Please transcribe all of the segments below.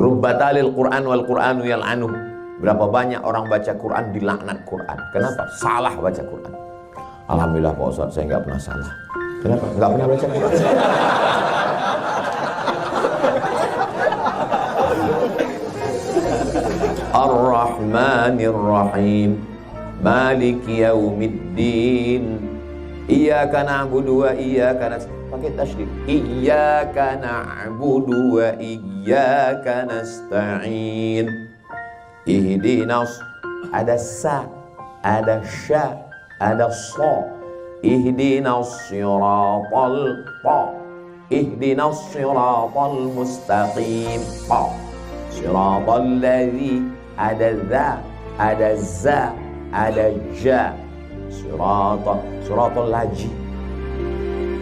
Rubbatalil Quran wal Quranu yal'anuh. Berapa banyak orang baca Quran dilaknat Quran. Kenapa? Salah baca Quran. Alhamdulillah Pak Ustaz, saya nggak pernah salah. Kenapa? Nggak pernah baca Quran. Ar-Rahmanir Rahim, Maliki Yaumiddin, Iyyaka na'budu wa iyyaka nasta'in. Pakai tasydid. Iyyaka na'budu wa iyyaka nasta'in. Ihdinas, ada sa, ada sya, ada so. Ihdinas siratal ta. Ihdinas siratal mustaqim ta. Siratal ladzi, ada za, ada za, ada ja. Siratal laji.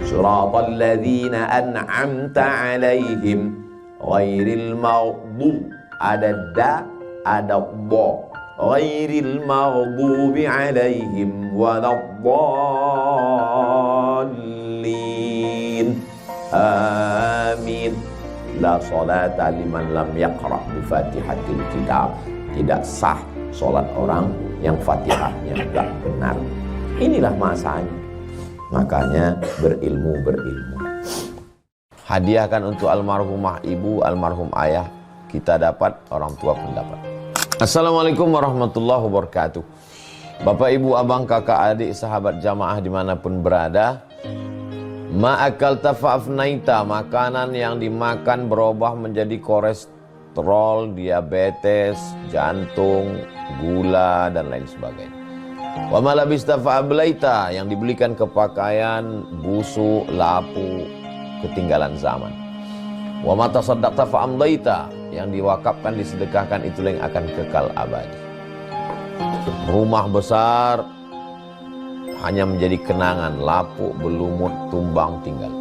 Siratal ladzina an'amta alaihim ghairil maghdub, ada da, ada bo. Ghairil maghdubi alaihim waladdallin. Amin. La salata liman lam yaqra bi Fatihatil Kitab. Tidak sah salat orang yang Fatihahnya enggak benar. Inilah masanya. Makanya berilmu. Hadiahkan untuk almarhumah ibu, almarhum ayah. Kita dapat, orang tua pun dapat. Assalamualaikum warahmatullahi wabarakatuh. Bapak, ibu, abang, kakak, adik, sahabat jamaah dimanapun berada. Ma'akalta fa'afnaita, makanan yang dimakan berubah menjadi kolesterol, diabetes, jantung, gula, dan lain sebagainya. Wa ma labista fa'ablaita, yang dibelikan ke pakaian, busuk, lapu, ketinggalan zaman. Wa ma tasaddaqta fa'amdaita, yang diwakafkan, disedekahkan, itulah yang akan kekal abadi. Rumah besar hanya menjadi kenangan, lapuk, berlumut, tumbang, tinggal.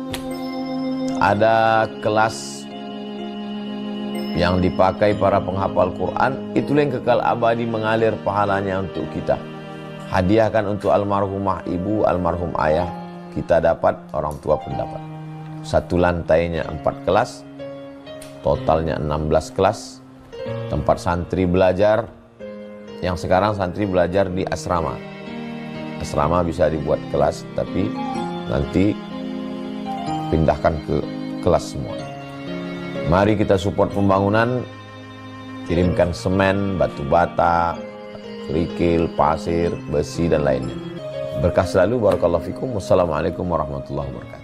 Ada kelas yang dipakai para penghafal Quran, itulah yang kekal abadi, mengalir pahalanya untuk kita. Hadiahkan untuk almarhumah ibu, almarhum ayah. Kita dapat, orang tua pun dapat. Satu lantainya 4 kelas, totalnya 16 kelas. Tempat santri belajar, yang sekarang santri belajar di asrama. Asrama bisa dibuat kelas, tapi nanti pindahkan ke kelas semua. Mari kita support pembangunan, kirimkan semen, batu bata, kerikil, pasir, besi, dan lainnya. Berkah selalu, barakallahu fikum. Wassalamualaikum warahmatullahi wabarakatuh.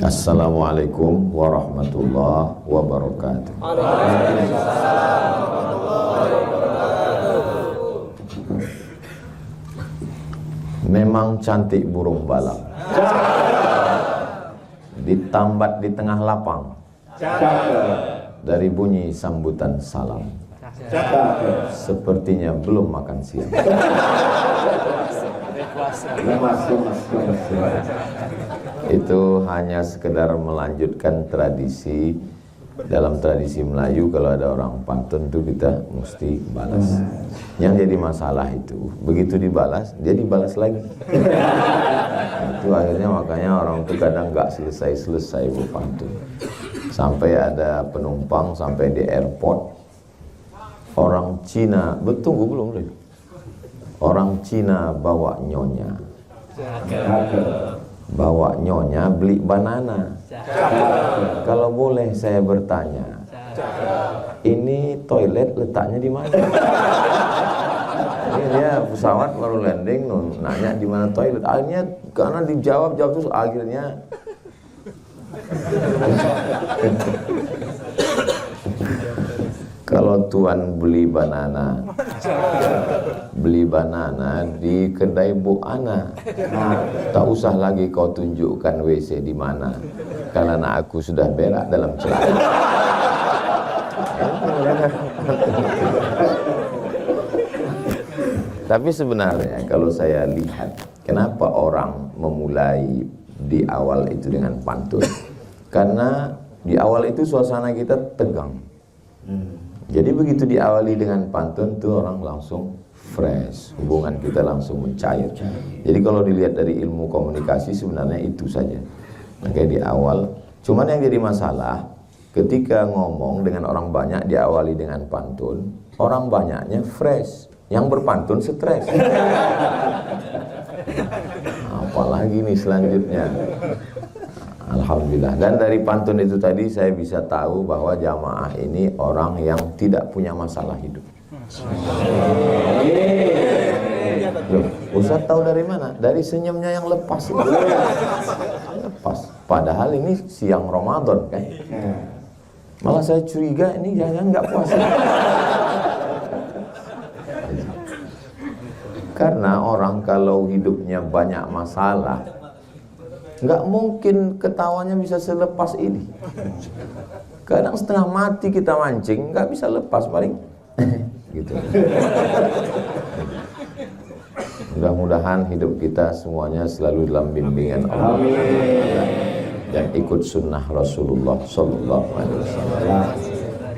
Assalamualaikum warahmatullahi wabarakatuh. Memang cantik burung balap, ditambat di tengah lapang, dari bunyi sambutan salam, sepertinya belum makan siang. Itu hanya sekedar melanjutkan tradisi. Dalam tradisi Melayu, kalau ada orang pantun itu kita mesti balas. Yang jadi masalah itu, begitu dibalas, dia dibalas lagi. Itu akhirnya makanya orang itu kadang nggak selesai berpantun. Sampai ada penumpang sampai di airport, orang Cina, betunggu belum? Orang Cina bawa nyonya. Bawa nyonya beli banana. Kalau boleh saya bertanya, ini toilet letaknya di mana? Ini dia pesawat baru landing, nanya di mana toilet. Akhirnya karena dijawab terus, akhirnya kalau tuan beli banana di kedai Bu Ana, tak usah lagi kau tunjukkan WC di mana, karena aku sudah berak dalam celana. Tapi sebenarnya kalau saya lihat, kenapa orang memulai di awal itu dengan pantun? Karena di awal itu suasana kita tegang. Jadi begitu diawali dengan pantun tuh orang langsung fresh, hubungan kita langsung mencair. Jadi kalau dilihat dari ilmu komunikasi sebenarnya itu saja. Nah, kayak di awal, cuman yang jadi masalah ketika ngomong dengan orang banyak diawali dengan pantun, orang banyaknya fresh, yang berpantun stres. Apalagi nih selanjutnya. Alhamdulillah. Dan dari pantun itu tadi saya bisa tahu bahwa jamaah ini orang yang tidak punya masalah hidup. Loh, Ustaz tahu dari mana? Dari senyumnya yang lepas itu. Lepas. Padahal ini siang Ramadan kan. Malah saya curiga ini jangan nggak puasa. Karena orang kalau hidupnya banyak masalah, nggak mungkin ketawanya bisa selepas ini. Kadang setengah mati kita mancing, nggak bisa lepas paling gitu. Mudah-mudahan hidup kita semuanya selalu dalam bimbingan Allah dan ikut sunnah Rasulullah Sallallahu Alaihi Wasallam.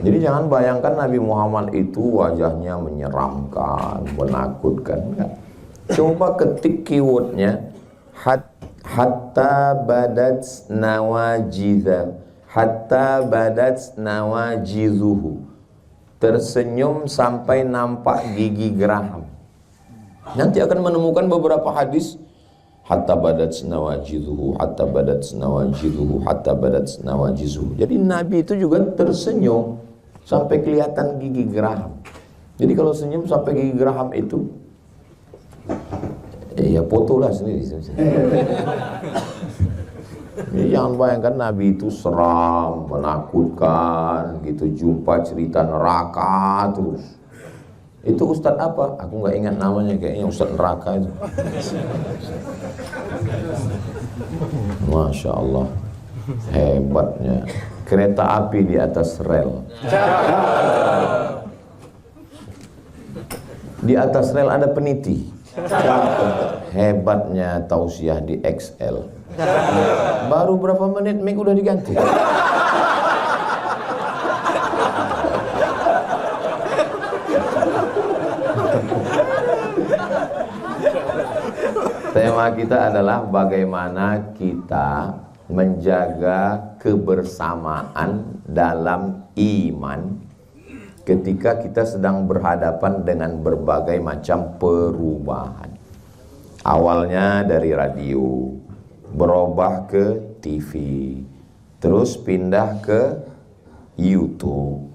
Jadi jangan bayangkan Nabi Muhammad itu wajahnya menyeramkan, menakutkan. Coba ketik keywordnya hatta badat nawajizuhu, tersenyum sampai nampak gigi geraham. Nanti akan menemukan beberapa hadis hatta badat nawajizuhu, hatta badat nawajizuhu, hatta badat nawajizuhu. Jadi Nabi itu juga tersenyum sampai kelihatan gigi geraham. Jadi kalau senyum sampai gigi geraham itu, ya fotolah sendiri. Jadi jangan bayangkan Nabi itu seram, menakutkan, gitu, jumpa cerita neraka terus. Itu Ustadz apa? Aku nggak ingat namanya, kayaknya Ustadz neraka itu. Masya Allah, hebatnya kereta api di atas rel. Di atas rel ada peniti. Hebatnya tausiah di XL. Baru berapa menit mic udah diganti. Tema kita adalah bagaimana kita menjaga kebersamaan dalam iman ketika kita sedang berhadapan dengan berbagai macam perubahan. Awalnya dari radio, berubah ke TV, terus pindah ke YouTube,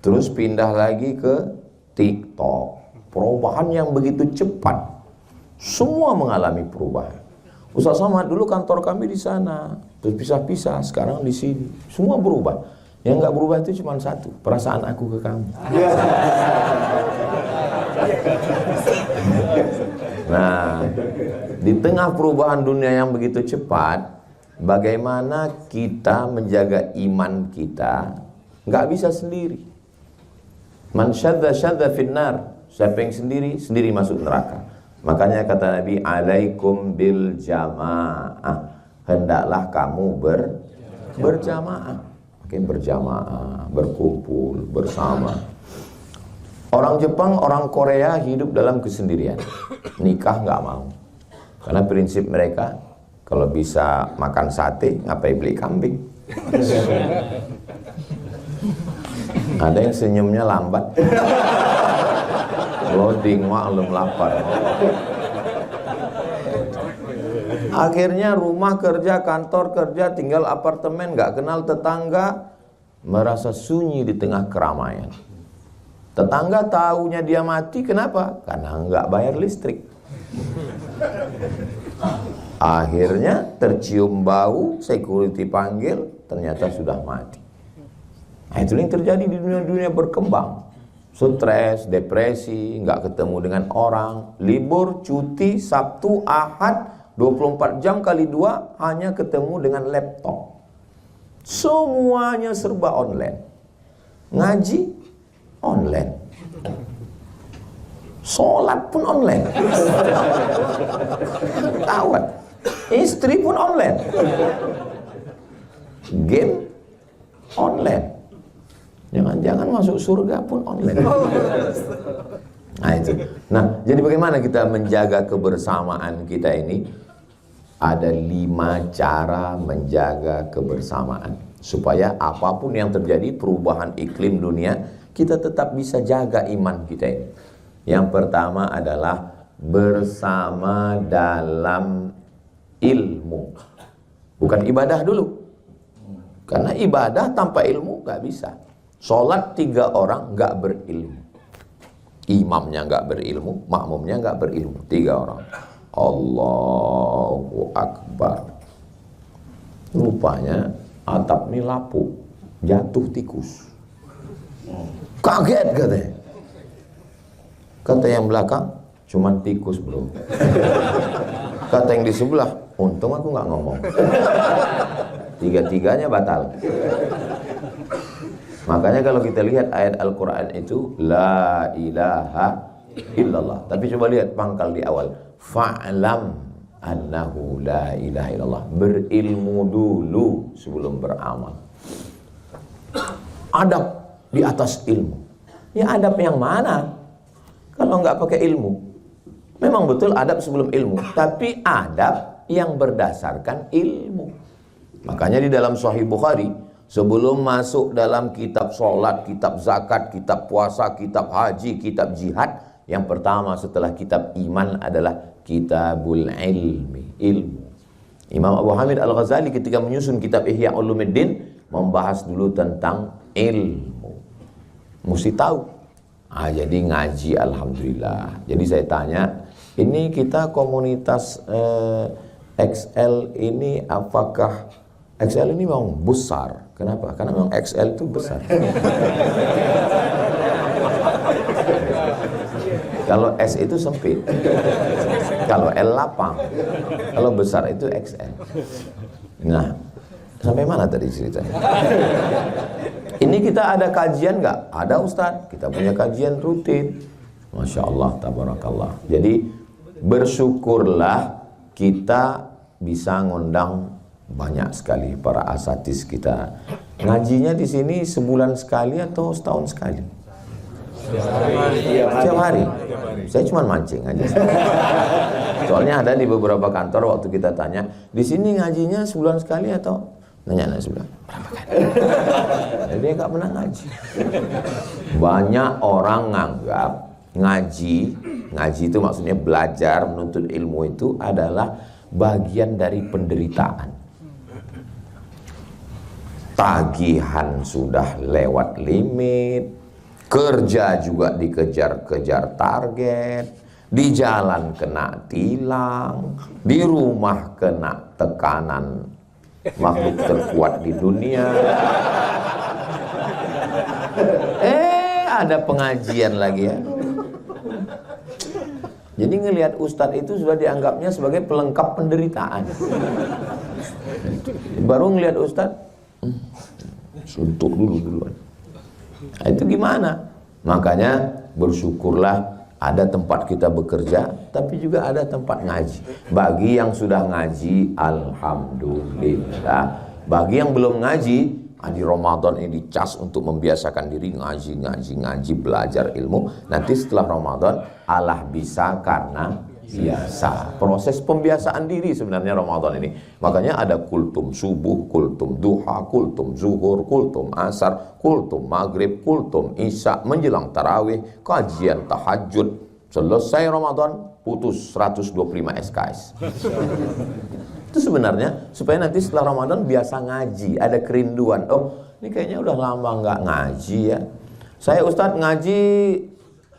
terus pindah lagi ke TikTok. Perubahan yang begitu cepat. Semua mengalami perubahan. Ustaz Somad dulu kantor kami di sana, terus pisah-pisah, sekarang di sini. Semua berubah. Yang nggak berubah itu cuma satu, perasaan aku ke kamu. Nah, di tengah perubahan dunia yang begitu cepat, bagaimana kita menjaga iman kita? Nggak bisa sendiri. Man syadza syadza finnar. Siapa yang sendiri masuk neraka. Makanya kata Nabi, alaikum bil jamaah, hendaklah kamu berjamaah. Mungkin berjamaah, berkumpul bersama. Orang Jepang, orang Korea hidup dalam kesendirian. Nikah nggak mau. Karena prinsip mereka, kalau bisa makan sate, ngapain beli kambing? Ada yang senyumnya lambat. Loading maklum lapar. Akhirnya rumah kerja, kantor kerja, tinggal apartemen, nggak kenal tetangga, merasa sunyi di tengah keramaian. Tetangga tahunya dia mati, kenapa? Karena nggak bayar listrik. Akhirnya tercium bau, security panggil, ternyata sudah mati. Nah, itu yang terjadi di dunia-dunia berkembang. Stres, depresi, nggak ketemu dengan orang, libur, cuti, Sabtu, Ahad, 24 jam kali 2 hanya ketemu dengan laptop. Semuanya serba online. Ngaji, online. Sholat pun online. Tawat. Istri pun online. Game, online. Jangan-jangan masuk surga pun online. Nah itu. Nah, jadi bagaimana kita menjaga kebersamaan kita ini? Ada 5 cara menjaga kebersamaan supaya apapun yang terjadi, perubahan iklim dunia, kita tetap bisa jaga iman kita ini. Yang pertama adalah bersama dalam ilmu. Bukan ibadah dulu. Karena ibadah tanpa ilmu gak bisa. Sholat 3 orang gak berilmu. Imamnya gak berilmu, makmumnya gak berilmu. 3 orang. Allahu Akbar. Rupanya atap ini lapuk, jatuh tikus. Kaget katanya. Kata yang belakang, cuman tikus bro. Kata yang di sebelah, untung aku nggak ngomong. 3-tiganya batal. Makanya kalau kita lihat ayat Al-Quran itu La ilaha illallah. Tapi coba lihat pangkal di awal, fa'lam annahu la ilaha illallah. Berilmu dulu sebelum beramal. Adab di atas ilmu. Ya adab yang mana? Kalau nggak pakai ilmu. Memang betul adab sebelum ilmu, tapi adab yang berdasarkan ilmu. Makanya di dalam Sahih Bukhari, sebelum masuk dalam kitab sholat, kitab zakat, kitab puasa, kitab haji, kitab jihad, yang pertama setelah kitab iman adalah kitabul ilmi, ilmu. Imam Abu Hamid Al-Ghazali ketika menyusun kitab Ihya Ulumuddin membahas dulu tentang ilmu. Mesti tahu. Jadi ngaji alhamdulillah. Jadi saya tanya, ini kita komunitas XL ini apakah XL ini memang besar? Kenapa? Karena memang XL itu besar. Kalau S itu sempit, kalau L lapang, kalau besar itu XL. Nah, sampai mana tadi ceritanya? Ini kita ada kajian nggak? Ada Ustadz, kita punya kajian rutin. Masya Allah, tabarakallah. Jadi bersyukurlah kita bisa ngundang banyak sekali para asatidz kita. Ngajinya di sini sebulan sekali atau setahun sekali? Setiap hari. Saya cuma mancing aja. Soalnya ada di beberapa kantor waktu kita tanya, di sini ngajinya sebulan sekali atau nanya sebulan? Berapa kali? Jadi dia nggak pernah ngaji. Banyak orang nganggap ngaji itu maksudnya belajar menuntut ilmu itu adalah bagian dari penderitaan. Tagihan sudah lewat limit, kerja juga dikejar-kejar target, di jalan kena tilang, di rumah kena tekanan makhluk terkuat di dunia. Ada pengajian lagi ya. Jadi ngelihat ustadz itu sudah dianggapnya sebagai pelengkap penderitaan. Baru ngelihat ustadz, suntuk duluan. Nah, itu gimana? Makanya bersyukurlah ada tempat kita bekerja, tapi juga ada tempat ngaji. Bagi yang sudah ngaji, alhamdulillah. Bagi yang belum ngaji, di Ramadan ini dicas untuk membiasakan diri ngaji, belajar ilmu. Nanti setelah Ramadan, Allah bisa karena biasa. Proses pembiasaan diri sebenarnya Ramadan ini. Makanya ada kultum subuh, kultum duha, kultum zuhur, kultum asar, kultum maghrib, kultum isya, menjelang tarawih, kajian tahajud. Selesai Ramadan, putus 125 SKS. Itu sebenarnya supaya nanti setelah Ramadan biasa ngaji, ada kerinduan. Oh, ini kayaknya udah lama nggak ngaji ya. Saya Ustadz ngaji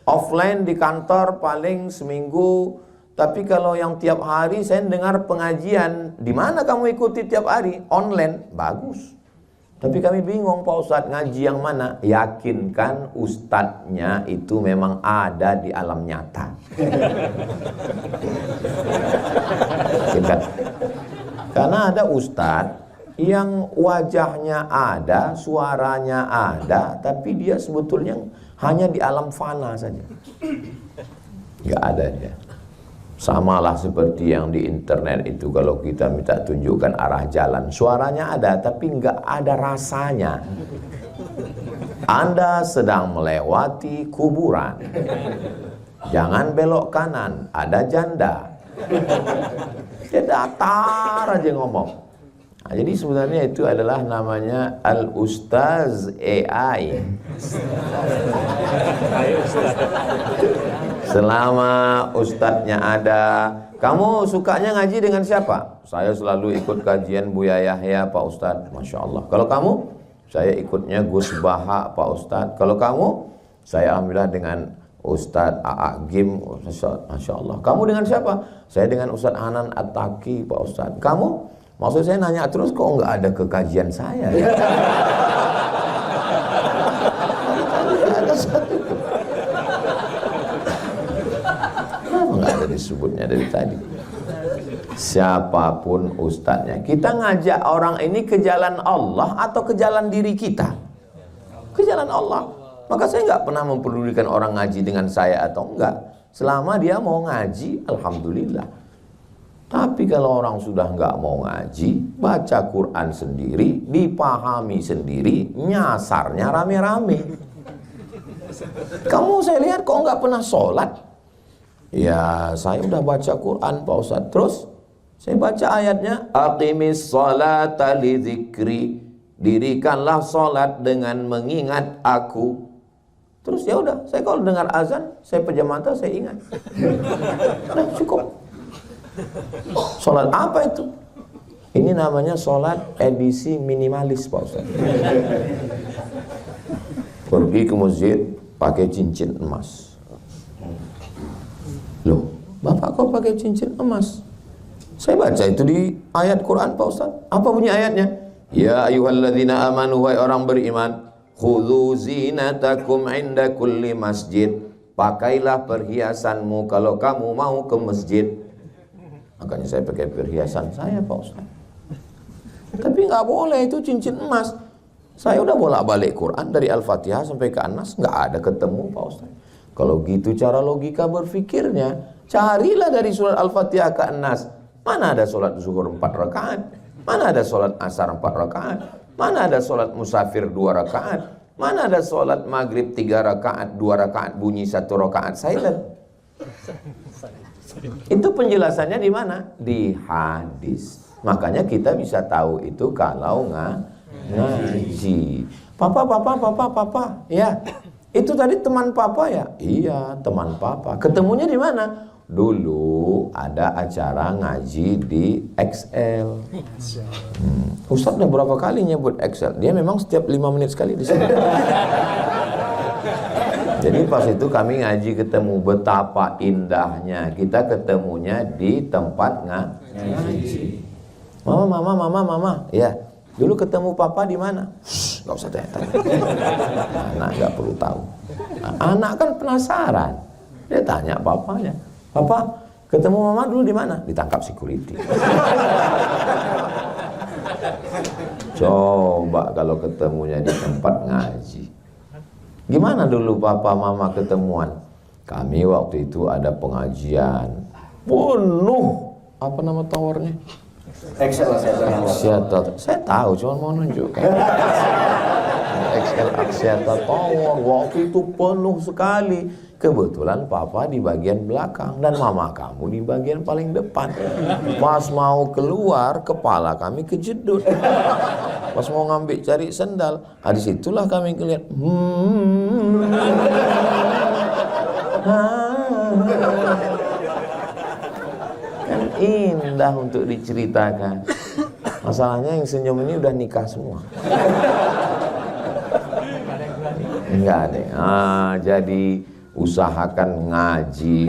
offline di kantor paling seminggu. Tapi kalau yang tiap hari saya dengar pengajian, di mana kamu ikuti tiap hari? Online, bagus. Tapi kami bingung Pak Ustadz, ngaji yang mana? Yakinkan ustadznya itu memang ada di alam nyata. Yakinkan. Karena ada ustadz yang wajahnya ada, suaranya ada, tapi dia sebetulnya hanya di alam fana saja. Nggak ada dia. Samalah seperti yang di internet itu, kalau kita minta tunjukkan arah jalan, suaranya ada tapi nggak ada rasanya. Anda sedang melewati kuburan. Jangan belok kanan, ada janda. Dia datar aja ngomong. Nah, jadi sebenarnya itu adalah namanya Al-Ustaz AI. Selama ustadznya ada. Kamu sukanya ngaji dengan siapa? Saya selalu ikut kajian Buya Yahya Pak Ustadz. Masya Allah. Kalau kamu? Saya ikutnya Gus Baha Pak Ustadz. Kalau kamu? Saya alhamdulillah dengan Ustadz A'ak Gim. Masya Allah. Kamu dengan siapa? Saya dengan Ustadz Hanan At-Taki Pak Ustadz. Kamu? Maksud saya nanya terus kok nggak ada ke kajian saya ya? Ada satu. Nggak ada disebutnya dari tadi. Siapapun ustadznya, kita ngajak orang ini ke jalan Allah atau ke jalan diri kita? Ke jalan Allah. Maka saya nggak pernah mempedulikan orang ngaji dengan saya atau enggak. Selama dia mau ngaji, alhamdulillah. Tapi kalau orang sudah nggak mau ngaji, baca Quran sendiri, dipahami sendiri, nyasarnya rame-rame. Kamu saya lihat kok nggak pernah sholat? Ya, saya udah baca Quran Pak Ustadz. Terus saya baca ayatnya, aqimis sholata li dzikri, dirikanlah sholat dengan mengingat aku. Terus ya udah, saya kalau dengar azan, saya pejam mata, saya ingat. Nah, cukup. Sholat apa itu? Ini namanya sholat edisi minimalis Pak Ustadz. Pergi ke masjid pakai cincin emas. Loh, Bapak kok pakai cincin emas? Saya baca itu di ayat Quran Pak Ustaz. Apa bunyi ayatnya? Ya ayyuhalladzina amanu, wahai orang beriman, khudzu zinatakum inda kulli masjid. Pakailah perhiasanmu kalau kamu mau ke masjid. Makanya saya pakai perhiasan saya Pak Ustaz. Tapi nggak boleh itu cincin emas. Saya udah bolak-balik Quran dari Al-Fatihah sampai ke An-Nas, nggak ada ketemu Pak Ustaz. Kalau gitu cara logika berfikirnya, carilah dari surat Al-Fatihah ke An-Nas. Mana ada sholat zuhur 4 rakaat? Mana ada sholat asar 4 rakaat? Mana ada sholat musafir 2 rakaat? Mana ada sholat maghrib 3 rakaat, 2 rakaat bunyi, 1 rakaat silent? Itu penjelasannya di mana? Di hadis. Makanya kita bisa tahu itu kalau ngaji. Papa, ya. Itu tadi teman papa ya? Iya, teman papa. Ketemunya di mana? Dulu ada acara ngaji di XL. Ustadz udah berapa kali nyebut XL? Dia memang setiap 5 menit sekali di sini. Jadi pas itu kami ngaji ketemu, betapa indahnya. Kita ketemunya di tempat ngaji. Mama. Ya. Dulu ketemu papa di mana? Gak usah tanya. Anak gak perlu tahu. Nah, anak kan penasaran. Dia tanya papanya. Papa, ketemu mama dulu di mana? Ditangkap security. Coba kalau ketemunya di tempat ngaji. Gimana dulu papa mama ketemuan? Kami waktu itu ada pengajian penuh. Apa nama towernya? Axiata. Saya tahu, cuma mau nunjukkan. XL Axiata Tower waktu itu penuh sekali. Kebetulan papa di bagian belakang dan mama kamu di bagian paling depan. Pas mau keluar, kepala kami kejedut. Pas mau ngambil cari sendal, disitulah kami kelihatan. Kan indah untuk diceritakan. Masalahnya yang senyum ini udah nikah semua. Enggak ada. Jadi usahakan ngaji.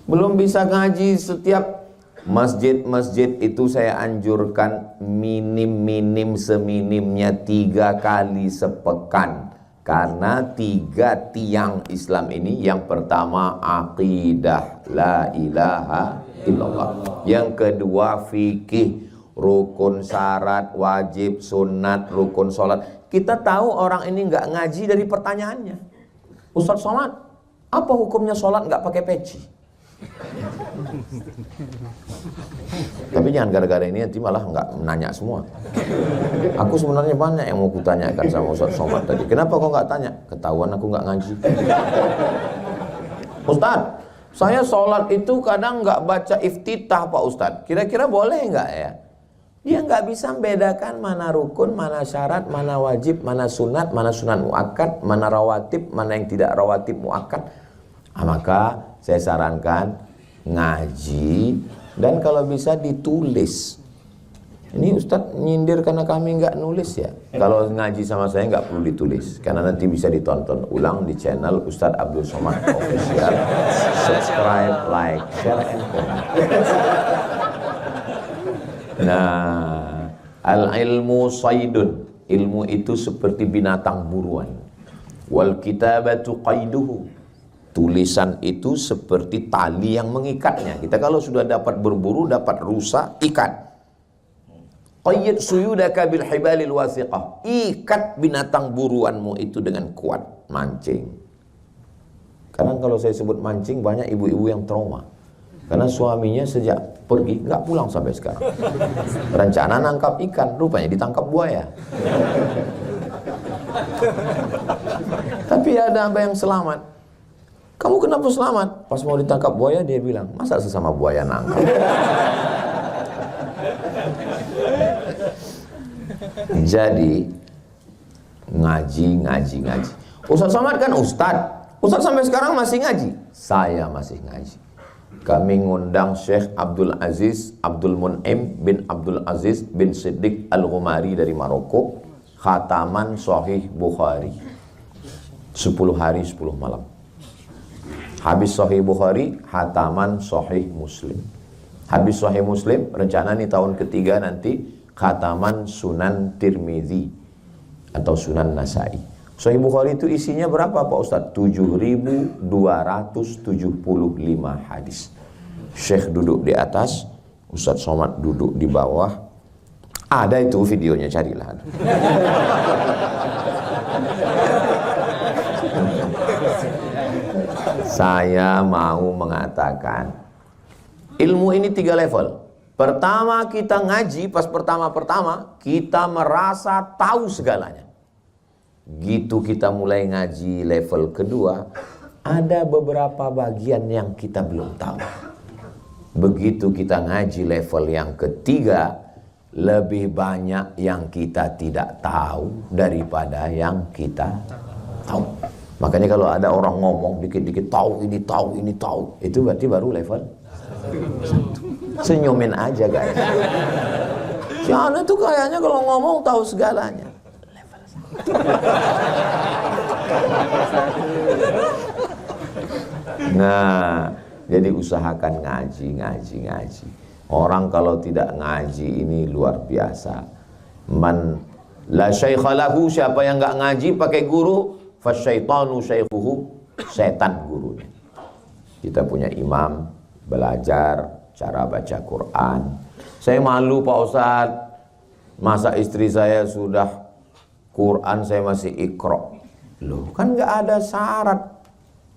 Belum bisa ngaji setiap masjid itu saya anjurkan minim seminimnya 3 kali sepekan. Karena 3 tiang Islam ini, yang pertama akidah la ilaha illallah, yang kedua fikih, rukun syarat, wajib, sunat, rukun sholat. Kita tahu orang ini nggak ngaji dari pertanyaannya. Ustadz, sholat, apa hukumnya sholat nggak pakai peci? Tapi jangan gara-gara ini nanti malah nggak nanya semua. Aku sebenarnya banyak yang mau kutanyakan sama Ustadz Somad tadi. Kenapa kok nggak tanya? Ketahuan aku nggak ngaji. Ustadz, saya sholat itu kadang nggak baca iftitah Pak Ustadz. Kira-kira boleh nggak ya? Dia nggak bisa membedakan mana rukun, mana syarat, mana wajib, mana sunat muakkad, mana rawatib, mana yang tidak rawatib muakkad. Maka saya sarankan ngaji dan kalau bisa ditulis. Ini Ustadz nyindir karena kami nggak nulis ya. Kalau ngaji sama saya nggak perlu ditulis, karena nanti bisa ditonton ulang di channel Ustadz Abdul Somad Official. Subscribe, like, share, and comment. Nah, al-ilmu saydun. Ilmu itu seperti binatang buruan. Wal kitabatu qayduhu. Tulisan itu seperti tali yang mengikatnya. Kita kalau sudah dapat berburu, dapat rusa, ikat. Qayyid suyudaka bil hibalil wasiqah. Ikat binatang buruanmu itu dengan kuat. Mancing. Kadang kalau saya sebut mancing, banyak ibu-ibu yang trauma. Karena suaminya sejak pergi nggak pulang sampai sekarang. Rencana nangkap ikan, rupanya ditangkap buaya. Tapi ada abah yang selamat. Kamu kenapa selamat? Pas mau ditangkap buaya dia bilang, masa sesama buaya nangkap? Jadi ngaji. Ustadz Somad kan Ustadz sampai sekarang masih ngaji. Saya masih ngaji. Kami ngundang Syekh Abdul Aziz Abdul Mun'im bin Abdul Aziz bin Siddiq Al-Ghumari dari Maroko. Khataman Sahih Bukhari 10 hari 10 malam. Habis Sahih Bukhari, khataman Sahih Muslim. Habis Sahih Muslim, rencana nih tahun ketiga nanti khataman Sunan Tirmizi atau Sunan Nasai. Sahih Bukhari itu isinya berapa Pak Ustadz? 7.275 hadis. Syekh duduk di atas, Ustadz Somad duduk di bawah. Ada itu videonya, carilah. Saya mau mengatakan ilmu ini 3 level. Pertama kita ngaji, pas pertama-pertama kita merasa tahu segalanya. Gitu kita mulai ngaji level kedua, ada beberapa bagian yang kita belum tahu. Begitu kita ngaji level yang ketiga, lebih banyak yang kita tidak tahu daripada yang kita tahu. Makanya kalau ada orang ngomong dikit-dikit tahu ini, itu berarti baru level 1. Senyumin aja guys. Si Ana tuh kayaknya kalau ngomong tahu segalanya. Level 1. Nah, jadi usahakan ngaji. Orang kalau tidak ngaji ini luar biasa. Man la syaikha lahu, siapa yang enggak ngaji pakai guru, fasyaitanu syaikhuhu, setan gurunya. Kita punya imam, belajar cara baca Quran. Saya malu Pak Ustadz, masa istri saya sudah Quran saya masih Iqra. Loh, kan nggak ada syarat.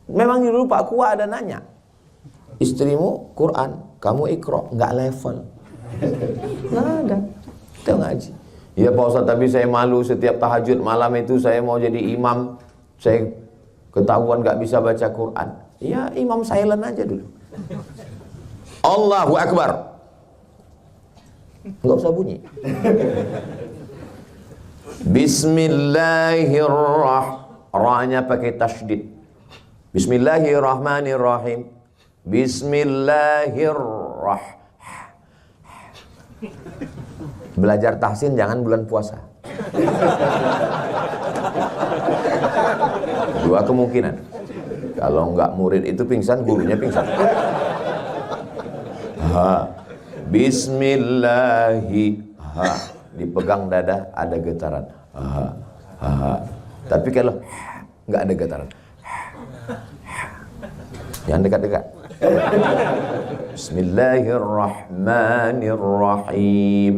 Memang dulu Pak Kua ada nanya, istrimu Quran, kamu Iqra, nggak level. Nggak ada, kita ngaji. Ya Pak Ustadz, tapi saya malu setiap tahajud malam itu saya mau jadi imam, saya ketahuan nggak bisa baca Quran. Ya imam silent aja dulu. Allahu Akbar, nggak usah bunyi. Bismillahirrahmanirrahim, pakai tasydid. Bismillahirrahmanirrahim. Bismillahirrahmanirrahim. Belajar tahsin jangan bulan puasa. 2 kemungkinan. Kalau enggak murid itu pingsan, gurunya pingsan. Bismillahi. Dipegang dada ada getaran. Tapi kalau enggak ada getaran. Jangan dekat-dekat. Bismillahirrahmanirrahim.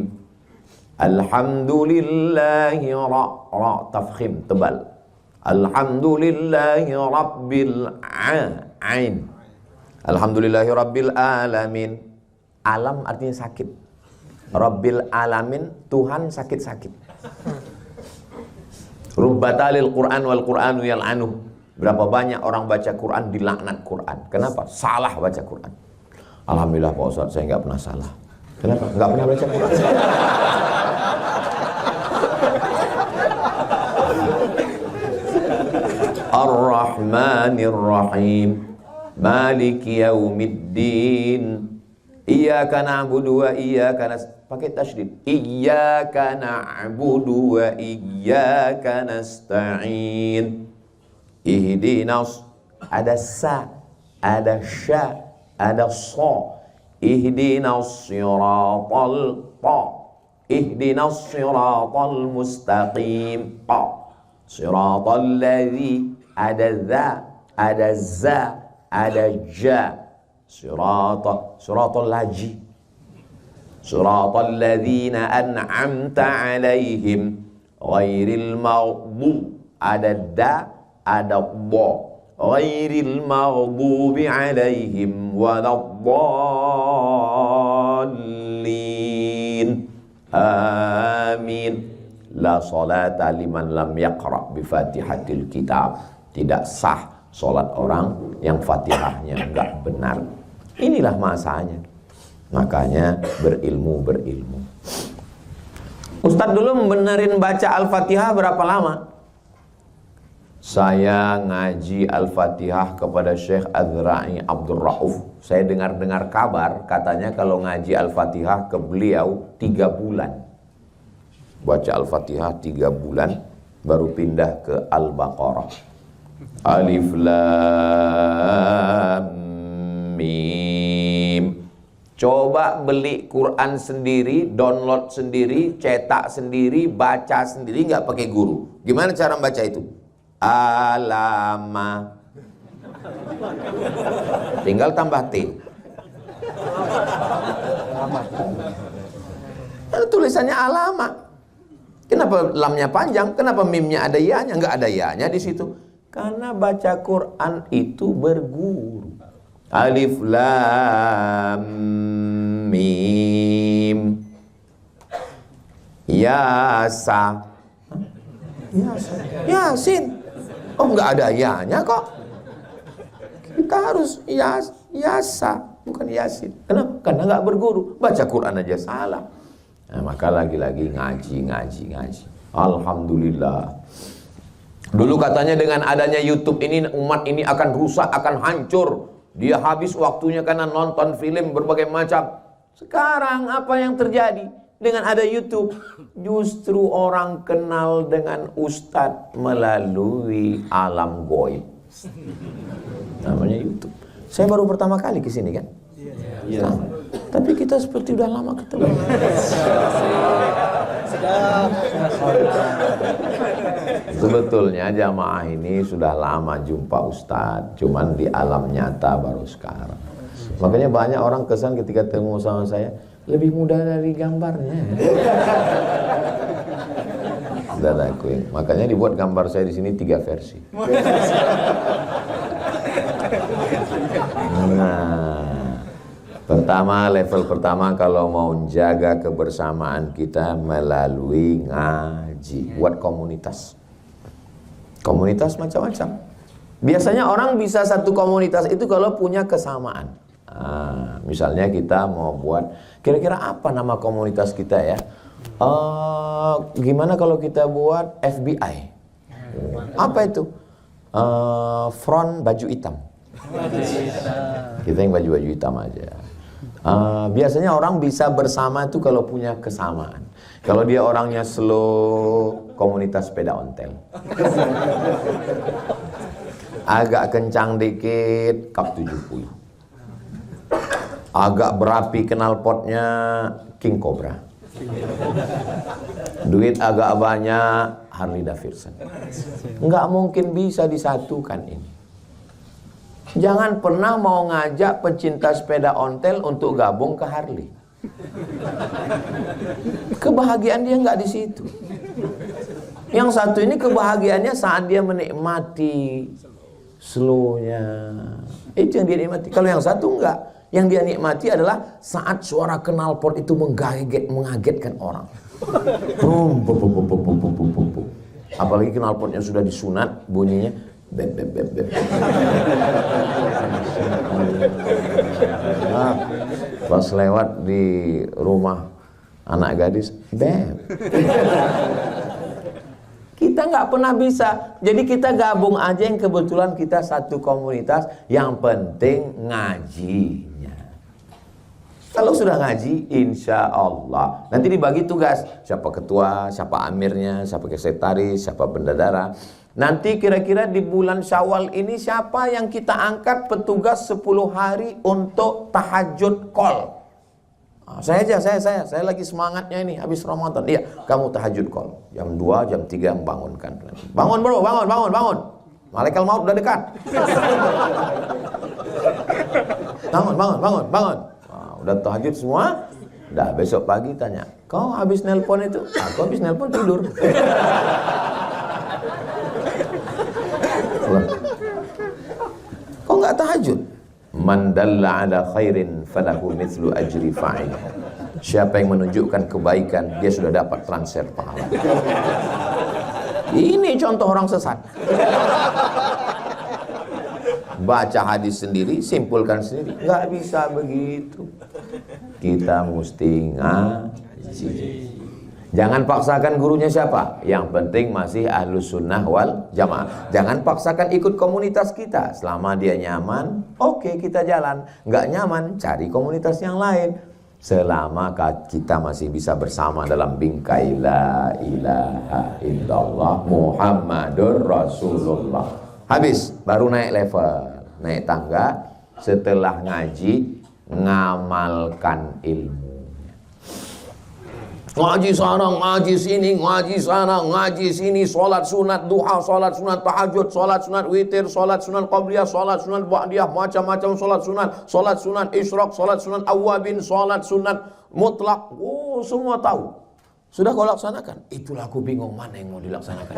Alhamdulillahi ra tafkhim tebal. Alhamdulillahi rabbil alamin. Alhamdulillahi rabbil alamin. Alam artinya sakit. Rabbil alamin, Tuhan sakit-sakit. Rubbatalil Qur'an wal Qur'anu yal'anuh. Berapa banyak orang baca Quran dilaknat Quran. Kenapa? Salah baca Quran. Alhamdulillah Pak Ustaz, saya nggak pernah salah. Kenapa? Nggak pernah baca Quran. Ar-Rahmanir Rahim, Maliki Yaumiddin, Iyyaka na'budu wa iyyaka pakai tasydid. Iyyaka na'budu wa iyyaka nasta'in. Ihdinas, ada sa, ada sya, ada sa. Ihdinas siratal ta. Ihdinas siratal mustaqim ta. Siratal ladzi, ada za, ada za, ada ja. Siratal laji. Siratal ladzina an'amta alaihim ghairil maghdub, ada da, ada dha. Ghairil maghdubi alaihim waladdallin. Amin. La salata liman lam yaqra bi Fatihatil Kitab. Tidak sah salat orang yang Fatihahnya enggak benar. Inilah masanya. Makanya berilmu. Ustadz dulu membenerin baca Al-Fatihah berapa lama? Saya ngaji Al-Fatihah kepada Syekh Azra'i Abdul Rauf. Saya dengar kabar katanya kalau ngaji Al-Fatihah ke beliau 3 bulan. Baca Al-Fatihah 3 bulan baru pindah ke Al-Baqarah. Alif Lam Mim. Coba beli Quran sendiri, download sendiri, cetak sendiri, baca sendiri, nggak pakai guru. Gimana cara baca itu? Alama. Tinggal tambah T. Tulisannya alama. Kenapa lamnya panjang? Kenapa mimnya ada ya-nya? Nggak ada ya-nya di situ. Karena baca Quran itu berguru. Alif Lam Mim. Yasa. Yasin. Oh, nggak ada ya-nya kok. Kita harus yasa, bukan yasin. Kenapa? Karena nggak berguru. Baca Quran aja salah. Nah, maka lagi-lagi ngaji. Alhamdulillah. Dulu katanya dengan adanya YouTube ini umat ini akan rusak, akan hancur. Dia habis waktunya karena nonton film berbagai macam. Sekarang apa yang terjadi? Dengan ada YouTube, justru orang kenal dengan Ustadz melalui alam goib. Namanya YouTube. Saya baru pertama kali ke sini kan? Iya. Nah, tapi kita seperti udah lama ketemu. Sebetulnya jamaah ini sudah lama jumpa Ustadz, cuman di alam nyata baru sekarang. Makanya banyak orang kesan ketika ketemu sama saya, lebih mudah dari gambarnya. Sudah akuin. Makanya dibuat gambar saya di sini 3 versi. Nah, pertama, level pertama kalau mau jaga kebersamaan kita melalui ngaji. Buat komunitas. Komunitas macam-macam. Biasanya orang bisa satu komunitas itu kalau punya kesamaan. Nah, misalnya kita mau buat, kira-kira apa nama komunitas kita ya? Gimana kalau kita buat FBI? Apa itu? Front baju hitam. Kita yang baju hitam aja. Biasanya orang bisa bersama itu kalau punya kesamaan. Kalau dia orangnya slow, komunitas sepeda ontel. Agak kencang dikit, kap 70. Agak berapi knalpotnya, King Cobra. Duit agak banyak, Harley Davidson. Nggak mungkin bisa disatukan ini. Jangan pernah mau ngajak pecinta sepeda ontel untuk gabung ke Harley. Kebahagiaan dia nggak di situ. Yang satu ini kebahagiaannya saat dia menikmati slownya. Itu yang dia nikmati. Kalau yang satu enggak. Yang dia nikmati adalah saat suara knalpot itu mengagetkan orang. Apalagi knalpotnya sudah disunat bunyinya. beb beb beb beb. Nah, pas lewat di rumah anak gadis, beb. Kita nggak pernah bisa. Jadi kita gabung aja yang kebetulan kita satu komunitas. Yang penting ngajinya. Kalau sudah ngaji, insya Allah nanti dibagi tugas. Siapa ketua, siapa amirnya, siapa sekretaris, siapa bendahara. Nanti kira-kira di bulan Syawal ini siapa yang kita angkat petugas 10 hari untuk tahajud call. Saya lagi semangatnya ini habis Ramadan. Iya, kamu tahajud call. Jam 2, jam 3 membangunkan. Bangun bro, bangun. Malaikat maut udah dekat. Bangun. Nah, udah tahajud semua. Udah besok pagi tanya, kau habis nelpon itu? Aku habis nelpon tidur. Kau nggak tahajud? Man dalla ala khairin falahu mithlu ajri fa'il. Siapa yang menunjukkan kebaikan, dia sudah dapat transfer pahala. Ini contoh orang sesat. Baca hadis sendiri, simpulkan sendiri. Nggak bisa begitu. Kita mesti ngaji. Jangan paksakan gurunya siapa. Yang penting masih ahlus sunnah wal jamaah. Jangan paksakan ikut komunitas kita. Selama dia nyaman, oke, kita jalan. Nggak nyaman, cari komunitas yang lain. Selama kita masih bisa bersama dalam bingkai la ilaha illallah Muhammadur Rasulullah. Habis, baru naik level, naik tangga. Setelah ngaji, ngamalkan ilmu. Ngaji sana, ngaji sini, ngaji sana, ngaji sini, sholat sunat duha, sholat sunat tahajud, sholat sunat witir, sholat sunat qabliyah, sholat sunat ba'diyah, macam-macam sholat sunat isyraq, sholat sunat awabin, sholat sunat mutlak. Oh, semua tahu. Sudah kau laksanakan? Itulah aku bingung, mana yang mau dilaksanakan.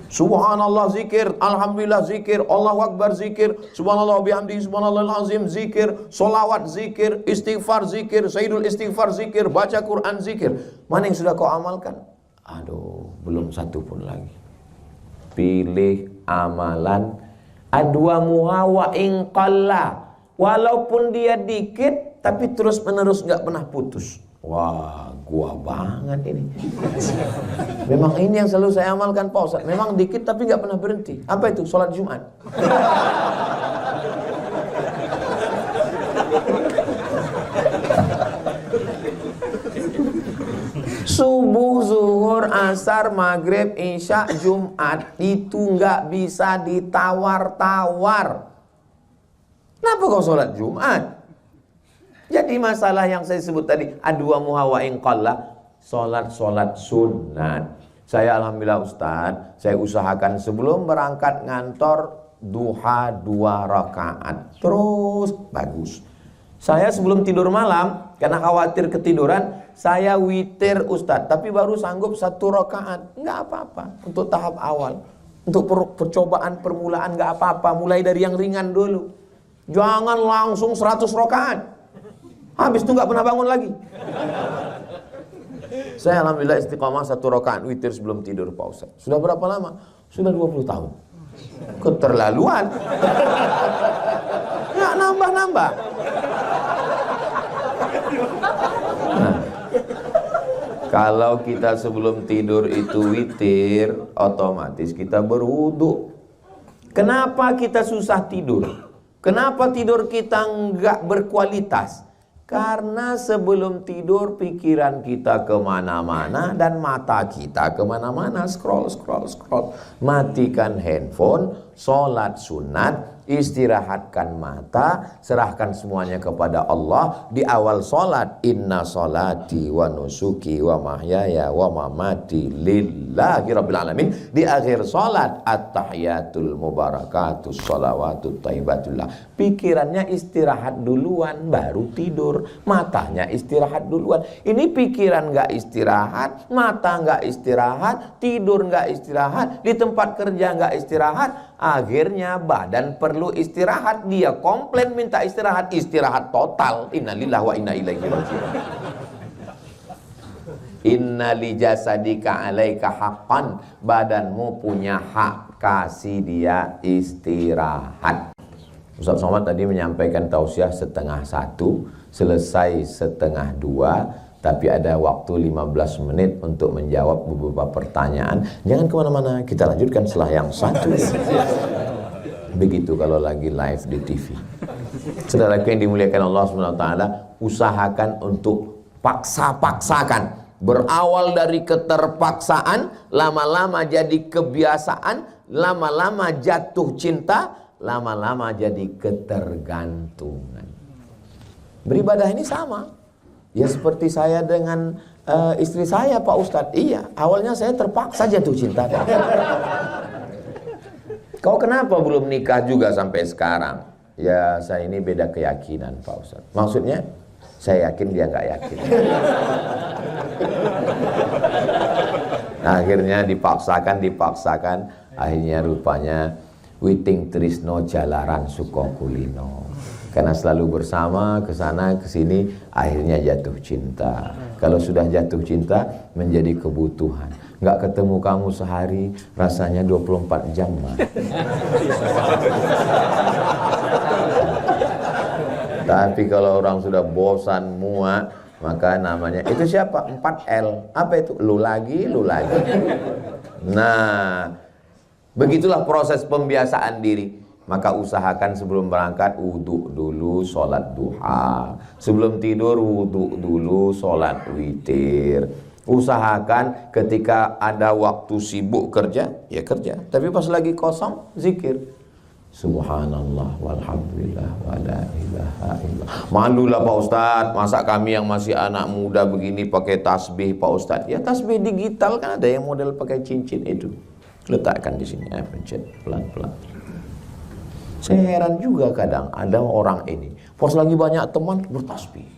Subhanallah zikir, alhamdulillah zikir, Allahu akbar zikir, subhanallah bihamdihi subhanallahil azim zikir, solawat zikir, istighfar zikir, sayyidul istighfar zikir, baca Quran zikir. Mana yang sudah kau amalkan? Aduh, belum satu pun lagi. Pilih amalan adwa muhawa ingqalla. Walaupun dia dikit, tapi terus menerus nggak pernah putus. Wah, gua banget ini. Memang ini yang selalu saya amalkan Pak Ustaz. Memang dikit tapi nggak pernah berhenti. Apa itu? Sholat Jumat. Subuh, zuhur, asar, maghrib, isya, Jumat. Itu nggak bisa ditawar-tawar. Kenapa kau sholat Jumat? Jadi masalah yang saya sebut tadi, adwa muhawa inqalla, sholat sunat. Saya alhamdulillah Ustaz, saya usahakan sebelum berangkat ngantor duha 2 rakaat. Terus bagus. Saya sebelum tidur malam, karena khawatir ketiduran, saya witir Ustaz, tapi baru sanggup 1 rakaat. Enggak apa-apa, untuk tahap awal. Untuk percobaan permulaan enggak apa-apa, mulai dari yang ringan dulu. Jangan langsung 100 rakaat. Habis itu nggak pernah bangun lagi. Saya alhamdulillah istiqamah 1 rakaat witir sebelum tidur Pak Ustaz. Sudah berapa lama? Sudah 20 tahun. Keterlaluan. Nggak nambah-nambah. Nah, kalau kita sebelum tidur itu witir, otomatis kita berwudu. Kenapa kita susah tidur? Kenapa tidur kita nggak berkualitas? Karena sebelum tidur pikiran kita kemana-mana dan mata kita kemana-mana, scroll. Matikan handphone, sholat sunat, istirahatkan mata, serahkan semuanya kepada Allah. Di awal sholat, inna sholati wa nusuki wa mahyaya wa mamati lillahi rabbil alamin. Di akhir sholat, at-tahiyatul mubarakatus sholawatut taibatullah. Pikirannya istirahat duluan, baru tidur. Matanya istirahat duluan. Ini pikiran gak istirahat, mata gak istirahat, tidur gak istirahat, di tempat kerja gak istirahat. Akhirnya badan perlu istirahat, dia komplain minta istirahat total. Innalillahi wa inna ilaihi raji'un. Inna li jasadika alaika haqqan, badanmu punya hak kasih dia istirahat. Ustaz Somad tadi menyampaikan tausiah 12:30, selesai 12:30, tapi ada waktu 15 menit untuk menjawab beberapa pertanyaan. Jangan kemana-mana, kita lanjutkan setelah yang satu. Begitu kalau lagi live di TV. Saudaraku yang dimuliakan Allah SWT, usahakan untuk paksa-paksakan. Berawal dari keterpaksaan, lama-lama jadi kebiasaan, lama-lama jatuh cinta, lama-lama jadi ketergantungan. Beribadah ini sama. Ya seperti saya dengan istri saya, Pak Ustadz. Iya, awalnya saya terpaksa jatuh cinta. Kau kenapa belum nikah juga sampai sekarang? Ya saya ini beda keyakinan, Pak Ustadz. Maksudnya? Saya yakin dia nggak yakin. Akhirnya dipaksakan. Akhirnya rupanya Witing Trisno Jalaran Sukokulino. Karena selalu bersama, kesana kesini, akhirnya jatuh cinta. Kalau sudah jatuh cinta, menjadi kebutuhan. Nggak ketemu kamu sehari, rasanya 24 jam. Tapi kalau orang sudah bosan, muak, maka namanya, itu siapa? 4L. Apa itu? Lu lagi. Nah, begitulah proses pembiasaan diri. Maka usahakan sebelum berangkat, wudhu dulu, sholat duha. Sebelum tidur, wudhu dulu, sholat witir. Usahakan ketika ada waktu sibuk kerja, ya kerja. Tapi pas lagi kosong, zikir. Subhanallah walhamdulillah wala ilaha illallah. Malulah Pak Ustadz, masa kami yang masih anak muda begini pakai tasbih Pak Ustadz. Ya tasbih digital kan ada yang model pakai cincin itu. Letakkan di sini, pencet pelan-pelan. Saya heran juga kadang ada orang ini, pas lagi banyak teman bertasbih.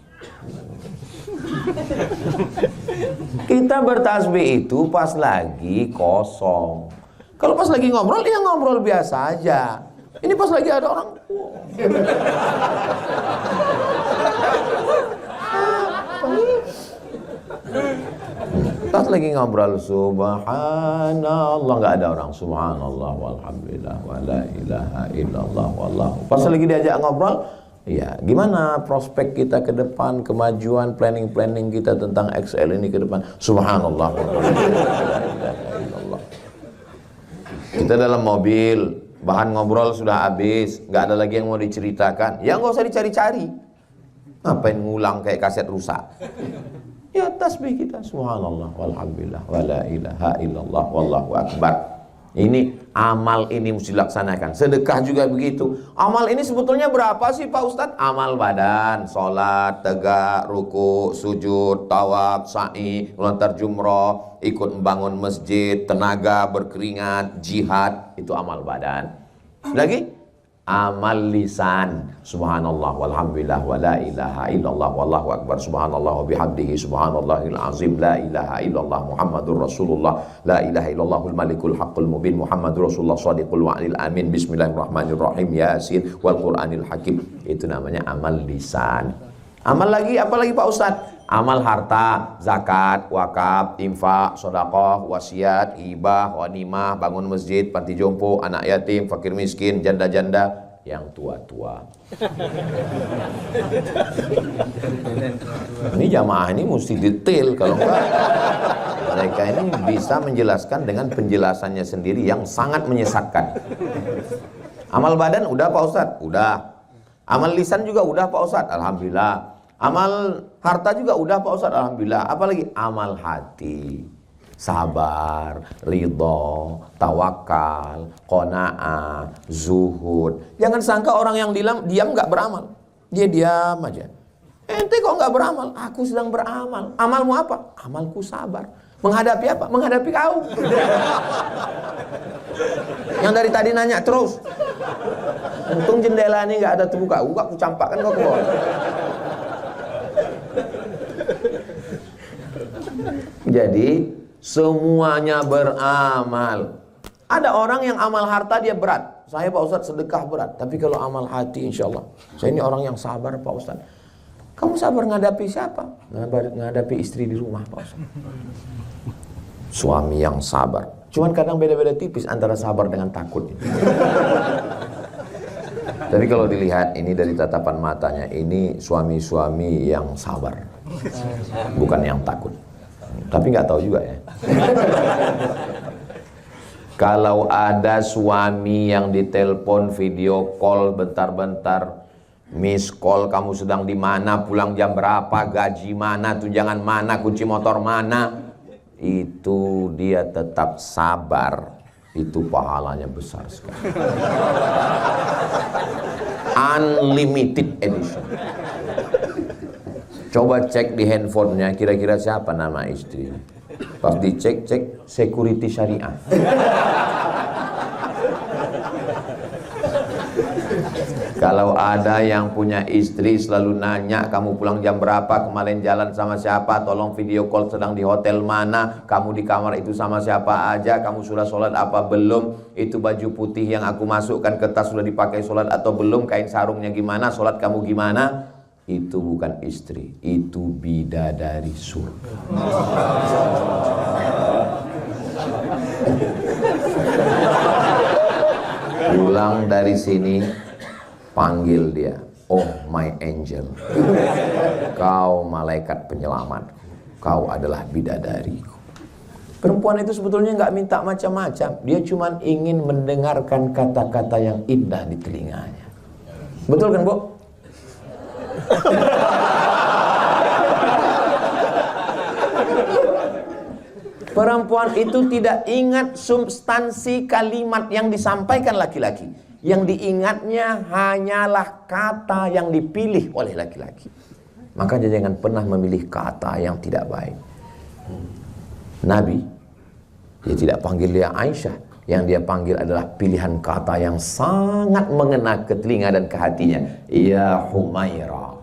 Kita bertasbih itu pas lagi kosong. Kalau pas lagi ngobrol, ya ngobrol biasa aja. Ini pas lagi ada orang. Pas lagi ngobrol, subhanallah, nggak ada orang. Subhanallah walhamdulillah wala ilaha illallah wallahu. Pas lagi diajak ngobrol, ya gimana prospek kita ke depan, kemajuan, planning kita tentang XL ini ke depan. Subhanallah walhamdulillah wala ilaha illallah. Kita dalam mobil, bahan ngobrol sudah habis, nggak ada lagi yang mau diceritakan. Ya nggak usah dicari-cari. Ngapain ngulang kayak kaset rusak? Ya tasbih kita, subhanallah walhamdulillah wala ilaha illallah wallahu akbar. Ini amal ini mesti dilaksanakan. Sedekah juga begitu. Amal ini sebetulnya berapa sih Pak Ustadz? Amal badan, sholat, tegak, ruku, sujud, tawaf, sa'i, melontar jumroh, ikut membangun masjid, tenaga, berkeringat, jihad, itu amal badan. Lagi amal lisan, subhanallah walhamdulillah wala ilaha illallah wallahu akbar, subhanallah wa bihamdihi subhanallahil azim, la ilaha illallah muhammadur rasulullah, la ilaha illallahul malikul haqqul mubin, muhammadur rasulullah shadiqul wa'lil amin, bismillahirrahmanirrahim, yasin wal qur'anil hakim. Itu namanya amal lisan. Amal lagi, apa lagi Pak Ustadz? Amal harta, zakat, wakaf, infak, sedekah, wasiat, hibah, ghanimah, bangun masjid, panti jompo, anak yatim, fakir miskin, janda-janda, yang tua-tua. Ini jamaah ini mesti detail, kalau enggak mereka ini bisa menjelaskan dengan penjelasannya sendiri yang sangat menyesatkan. Amal badan udah Pak Ustadz? Udah. Amal lisan juga udah Pak Ustadz? Alhamdulillah. Amal harta juga udah Pak Ustadz, alhamdulillah. Apalagi amal hati, sabar, ridho, tawakal, qanaah, zuhud. Jangan sangka orang yang diam nggak beramal, dia diam aja. Ente kok nggak beramal? Aku sedang beramal. Amalmu apa? Amalku sabar. Menghadapi apa? Menghadapi kau. Yang dari tadi nanya terus. Untung jendela ini nggak ada terbuka. Aku campakkan kau ke bawah. Jadi semuanya beramal. Ada orang yang amal harta dia berat. Saya Pak Ustadz sedekah berat. Tapi kalau amal hati insya Allah, saya ini orang yang sabar Pak Ustadz. Kamu sabar menghadapi siapa? Menghadapi istri di rumah Pak Ustadz. Suami yang sabar. Cuman kadang beda-beda tipis antara sabar dengan takut. Tapi kalau dilihat ini dari tatapan matanya, ini suami-suami yang sabar, bukan yang takut. Tapi nggak tahu juga ya. Kalau ada suami yang ditelepon video call bentar-bentar, miss call, kamu sedang di mana, pulang jam berapa, gaji mana, tunjangan mana, kunci motor mana, itu dia tetap sabar, itu pahalanya besar sekali. Unlimited edition. Coba cek di handphonenya, kira-kira siapa nama istri. Pas dicek, security syariah. Kalau ada yang punya istri selalu nanya, kamu pulang jam berapa, kemarin jalan sama siapa, tolong video call, sedang di hotel mana, kamu di kamar itu sama siapa aja, kamu sudah sholat apa belum, itu baju putih yang aku masukkan ke tas sudah dipakai sholat atau belum, kain sarungnya gimana, sholat kamu gimana. Itu bukan istri, itu bidadari surga. Pulang dari sini, panggil dia, oh my angel, kau malaikat penyelamat, kau adalah bidadariku. Perempuan itu sebetulnya nggak minta macam-macam, dia cuma ingin mendengarkan kata-kata yang indah di telinganya. Betul kan, Bu? Perempuan itu tidak ingat substansi kalimat yang disampaikan laki-laki. Yang diingatnya hanyalah kata yang dipilih oleh laki-laki. Makanya jangan pernah memilih kata yang tidak baik. Nabi, dia tidak panggil dia Aisyah. Yang dia panggil adalah pilihan kata yang sangat mengena ke telinga dan ke hatinya. Ya Humaira,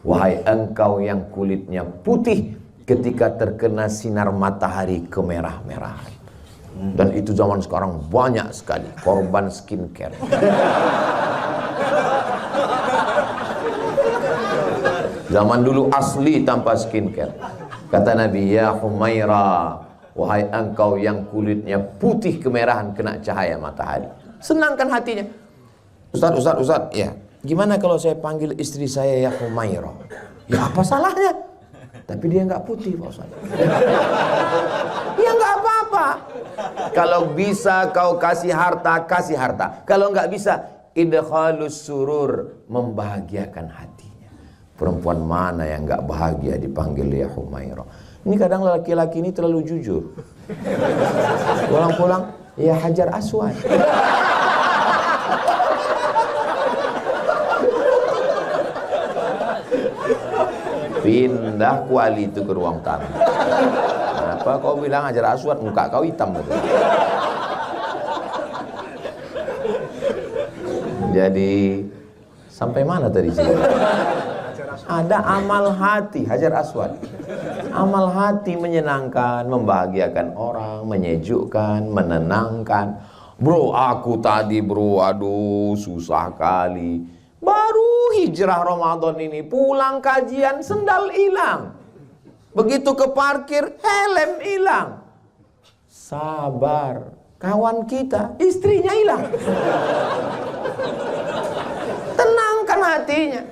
wahai engkau yang kulitnya putih ketika terkena sinar matahari kemerah-merahan. Dan itu zaman sekarang banyak sekali korban skincare. Zaman dulu asli tanpa skincare. Kata Nabi, ya Humaira, wahai engkau yang kulitnya putih kemerahan kena cahaya matahari. Senangkan hatinya. Ustaz, ya. Gimana kalau saya panggil istri saya ya Humaira? Ya apa salahnya? Tapi dia nggak putih, Pak Ustaz. Ya nggak apa-apa. Kalau bisa kau kasih harta, kasih harta. Kalau nggak bisa, idkhalus surur, membahagiakan hatinya. Perempuan mana yang nggak bahagia dipanggil ya Humaira? Ini kadang laki-laki ini terlalu jujur. Pulang-pulang, ya Hajar Aswad. Pindah kuali itu ke ruang tamu. Kenapa kau bilang Hajar Aswad, muka kau hitam betul. Jadi sampai mana tadi sih? Ada amal hati Hajar Aswad. Amal hati menyenangkan, membahagiakan orang, menyejukkan, menenangkan. Bro, aku tadi bro, aduh susah kali. Baru hijrah Ramadan ini, pulang kajian sendal hilang. Begitu ke parkir, helm hilang. Sabar, kawan kita, istrinya hilang. Tenangkan hatinya.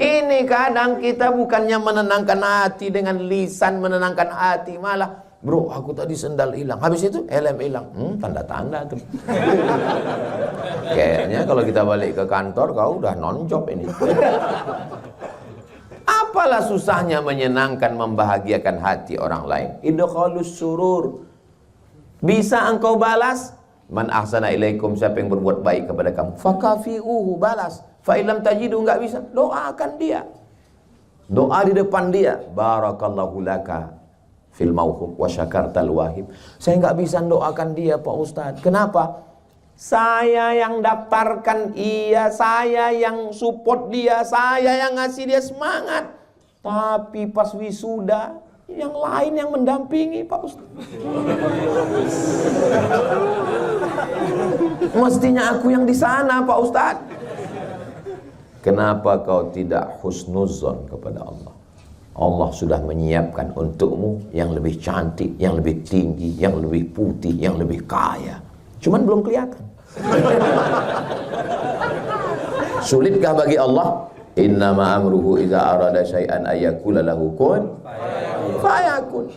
Ini kadang kita bukannya menenangkan hati dengan lisan, menenangkan hati, malah bro, aku tadi sendal hilang. Habis itu helm hilang. Tanda-tanda tuh. Kayaknya kalau kita balik ke kantor, kau udah non-job ini. Apalah susahnya menyenangkan, membahagiakan hati orang lain. Idkhalus surur. Bisa engkau balas? Man ahsana ilaikum, siapa yang berbuat baik kepada kamu, fakafi'uhu, balas. Fa illam tajidu, enggak bisa, doakan dia. Doa di depan dia. Barakallahu laka fil mauhub wa syakartal wahib. Saya enggak bisa doakan dia, Pak Ustadz. Kenapa? Saya yang daftarkan ia, saya yang support dia, saya yang ngasih dia semangat. Tapi pas wisuda, yang lain yang mendampingi, Pak Ustadz. Mestinya aku yang di sana, Pak Ustadz. Kenapa kau tidak husnuzon kepada Allah? Allah sudah menyiapkan untukmu yang lebih cantik, yang lebih tinggi, yang lebih putih, yang lebih kaya. Cuman belum kelihatan. Sulitkah bagi Allah? Innama amruhu idza arada syai'an ayyakula lahu kun fayakun.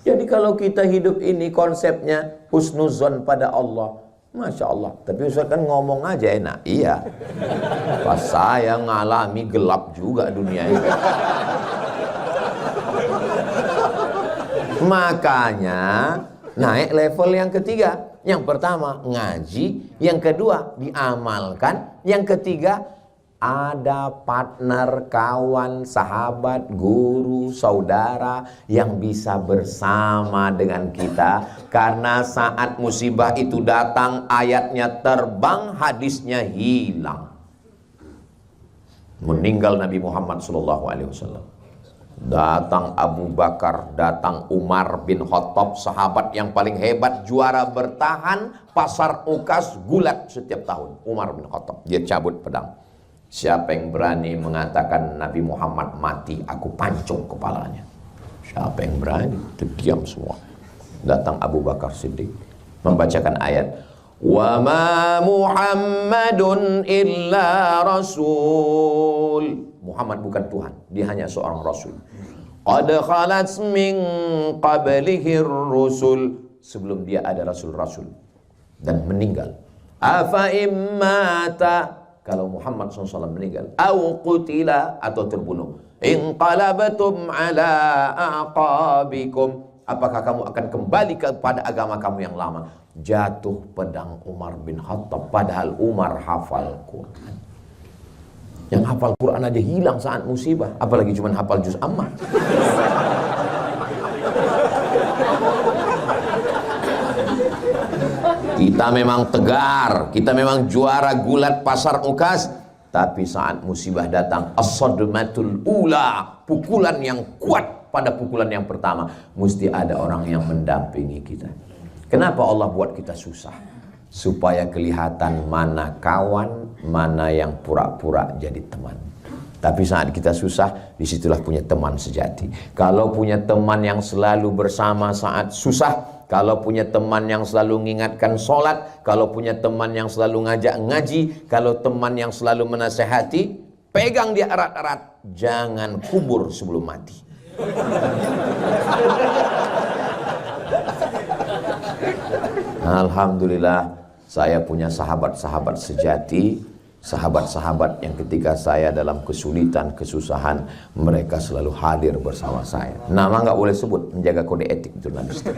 Jadi kalau kita hidup ini konsepnya husnuzon pada Allah, Masya Allah. Tapi Ustaz kan ngomong aja enak. Iya. Pas saya ngalami gelap juga dunia ini. Makanya naik level yang ketiga. Yang pertama ngaji, yang kedua diamalkan, yang ketiga ada partner, kawan, sahabat, guru, saudara yang bisa bersama dengan kita. Karena saat musibah itu datang, ayatnya terbang, hadisnya hilang. Meninggal Nabi Muhammad SAW. Datang Abu Bakar, datang Umar bin Khattab, sahabat yang paling hebat, juara bertahan pasar ukas gulat setiap tahun. Umar bin Khattab, dia cabut pedang. Siapa yang berani mengatakan Nabi Muhammad mati, aku pancung kepalanya. Siapa yang berani? Terdiam semua. Datang Abu Bakar Siddiq membacakan ayat, wa ma Muhammadun illa rasul. Muhammad bukan Tuhan, dia hanya seorang rasul. Qad khalat min qablihir rusul. Sebelum dia ada rasul-rasul dan meninggal. Afa immata, kalau Muhammad SAW meninggal, au qutila, atau terbunuh, inqalabatum ala aqabikum, apakah kamu akan kembali kepada agama kamu yang lama? Jatuh pedang Umar bin Khattab, padahal Umar hafal Quran. Yang hafal Quran aja hilang saat musibah, apalagi cuma hafal juz amma. Kita memang tegar, kita memang juara gulat pasar ukas, tapi saat musibah datang, as-sadmatul ula, pukulan yang kuat pada pukulan yang pertama, mesti ada orang yang mendampingi kita. Kenapa Allah buat kita susah? Supaya kelihatan mana kawan, mana yang pura-pura jadi teman. Tapi saat kita susah, disitulah punya teman sejati. Kalau punya teman yang selalu bersama saat susah, kalau punya teman yang selalu mengingatkan sholat, kalau punya teman yang selalu ngajak ngaji, kalau teman yang selalu menasehati, pegang dia erat-erat, jangan kubur sebelum mati. Alhamdulillah, saya punya sahabat-sahabat sejati, sahabat-sahabat yang ketika saya dalam kesulitan, kesusahan, mereka selalu hadir bersama saya. Nama nggak boleh sebut, menjaga kode etik jurnalistik.